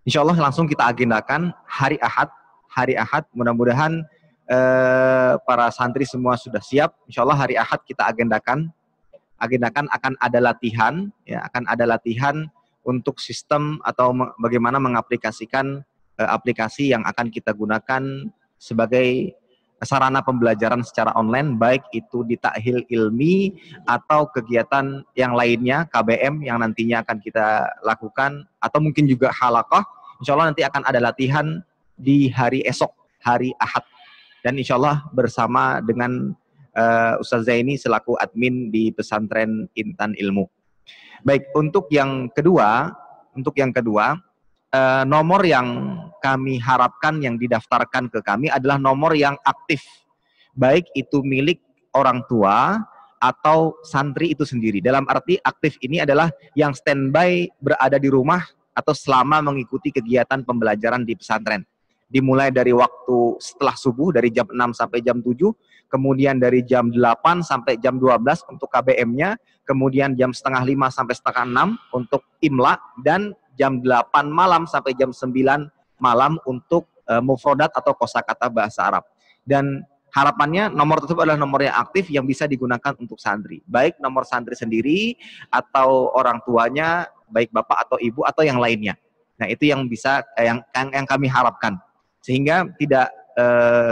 Insya Allah langsung kita agendakan hari Ahad, mudah-mudahan para santri semua sudah siap. Insya Allah hari Ahad kita agendakan akan ada latihan, ya, akan ada latihan untuk sistem atau bagaimana mengaplikasikan aplikasi yang akan kita gunakan sebagai sarana pembelajaran secara online, baik itu di tahlil ilmi atau kegiatan yang lainnya, KBM yang nantinya akan kita lakukan, atau mungkin juga halaqah. Insya Allah nanti akan ada latihan di hari esok, hari Ahad. Dan insya Allah bersama dengan Ustaz Zaini selaku admin di pesantren Intan Ilmu. Baik, untuk yang kedua, nomor yang kami harapkan yang didaftarkan ke kami adalah nomor yang aktif, baik itu milik orang tua atau santri itu sendiri. Dalam arti aktif ini adalah yang standby berada di rumah atau selama mengikuti kegiatan pembelajaran di pesantren. Dimulai dari waktu setelah subuh, dari jam 6 sampai jam 7, kemudian dari jam 8 sampai jam 12 untuk KBM-nya, kemudian jam setengah 5 sampai setengah 6 untuk IMLA, dan jam 8 malam sampai jam 9 malam untuk mufrodat atau kosakata bahasa Arab. Dan harapannya nomor tersebut adalah nomor yang aktif yang bisa digunakan untuk santri. Baik nomor santri sendiri atau orang tuanya, baik bapak atau ibu atau yang lainnya. Nah itu yang bisa yang kami harapkan. Sehingga tidak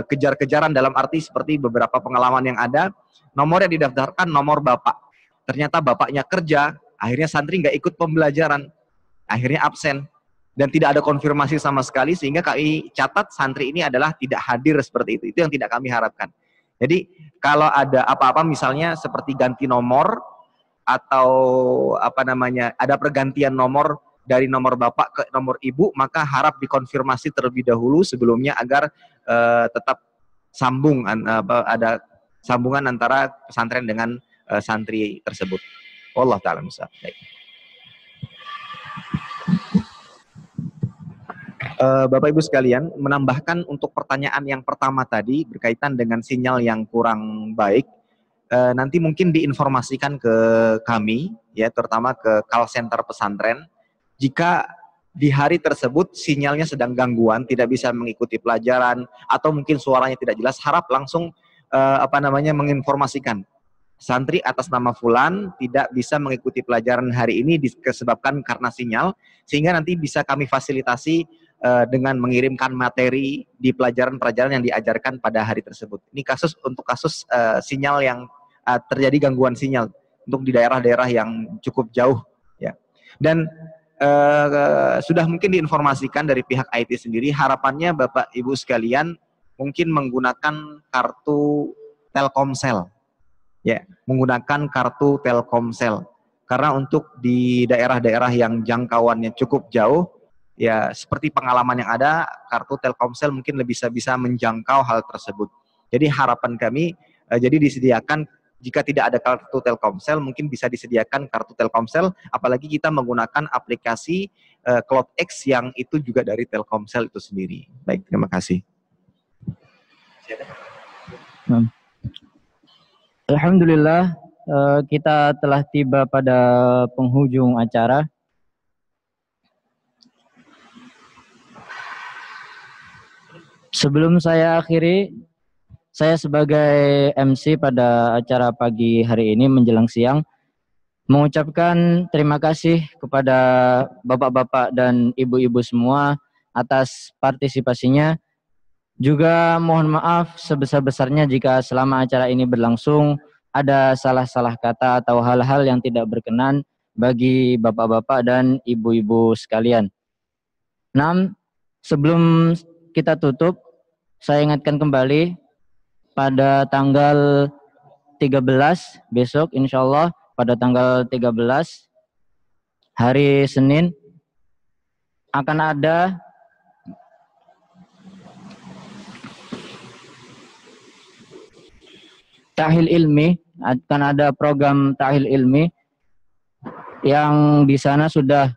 kejar-kejaran, dalam arti seperti beberapa pengalaman yang ada, nomor yang didaftarkan nomor bapak. Ternyata bapaknya kerja, akhirnya santri nggak ikut pembelajaran. Akhirnya absen dan tidak ada konfirmasi sama sekali, sehingga kami catat santri ini adalah tidak hadir seperti itu. Itu yang tidak kami harapkan. Jadi kalau ada apa-apa misalnya seperti ganti nomor atau ada pergantian nomor dari nomor bapak ke nomor ibu, maka harap dikonfirmasi terlebih dahulu sebelumnya agar tetap ada sambungan antara pesantren dengan santri tersebut. Wallahu ta'ala misal. Bapak Ibu sekalian, menambahkan untuk pertanyaan yang pertama tadi berkaitan dengan sinyal yang kurang baik, nanti mungkin diinformasikan ke kami, ya terutama ke call center pesantren. Jika di hari tersebut sinyalnya sedang gangguan, tidak bisa mengikuti pelajaran, atau mungkin suaranya tidak jelas, harap langsung menginformasikan santri atas nama fulan tidak bisa mengikuti pelajaran hari ini disebabkan karena sinyal, sehingga nanti bisa kami fasilitasi dengan mengirimkan materi di pelajaran-pelajaran yang diajarkan pada hari tersebut. Ini untuk kasus sinyal yang terjadi gangguan sinyal untuk di daerah-daerah yang cukup jauh, ya. Dan sudah mungkin diinformasikan dari pihak IT sendiri, harapannya Bapak Ibu sekalian mungkin menggunakan kartu Telkomsel, ya, menggunakan kartu Telkomsel, karena untuk di daerah-daerah yang jangkauannya cukup jauh, ya seperti pengalaman yang ada, kartu Telkomsel mungkin lebih bisa menjangkau hal tersebut. Jadi harapan kami, jadi disediakan, jika tidak ada kartu Telkomsel, mungkin bisa disediakan kartu Telkomsel, apalagi kita menggunakan aplikasi CloudX yang itu juga dari Telkomsel itu sendiri. Baik, terima kasih. Alhamdulillah, kita telah tiba pada penghujung acara. Sebelum saya akhiri, saya sebagai MC pada acara pagi hari ini menjelang siang mengucapkan terima kasih kepada bapak-bapak dan ibu-ibu semua atas partisipasinya. Juga mohon maaf sebesar-besarnya jika selama acara ini berlangsung ada salah-salah kata atau hal-hal yang tidak berkenan bagi bapak-bapak dan ibu-ibu sekalian. Sebelum kita tutup, saya ingatkan kembali pada tanggal 13 besok, insya Allah pada tanggal 13 hari Senin akan ada tahil ilmi, akan ada program tahil ilmi yang di sana sudah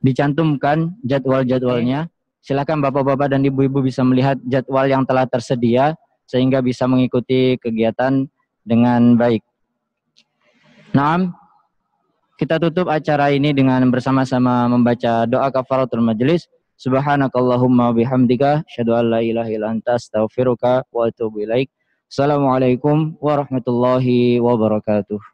dicantumkan jadwal-jadwalnya. Silakan bapak-bapak dan ibu-ibu bisa melihat jadwal yang telah tersedia sehingga bisa mengikuti kegiatan dengan baik. Kita tutup acara ini dengan bersama-sama membaca doa kafaratul majelis. Subhanakallahumma bihamdika asyhadu an la ilaha illa anta astaghfiruka wa atubu ilaik. Assalamualaikum warahmatullahi wabarakatuh.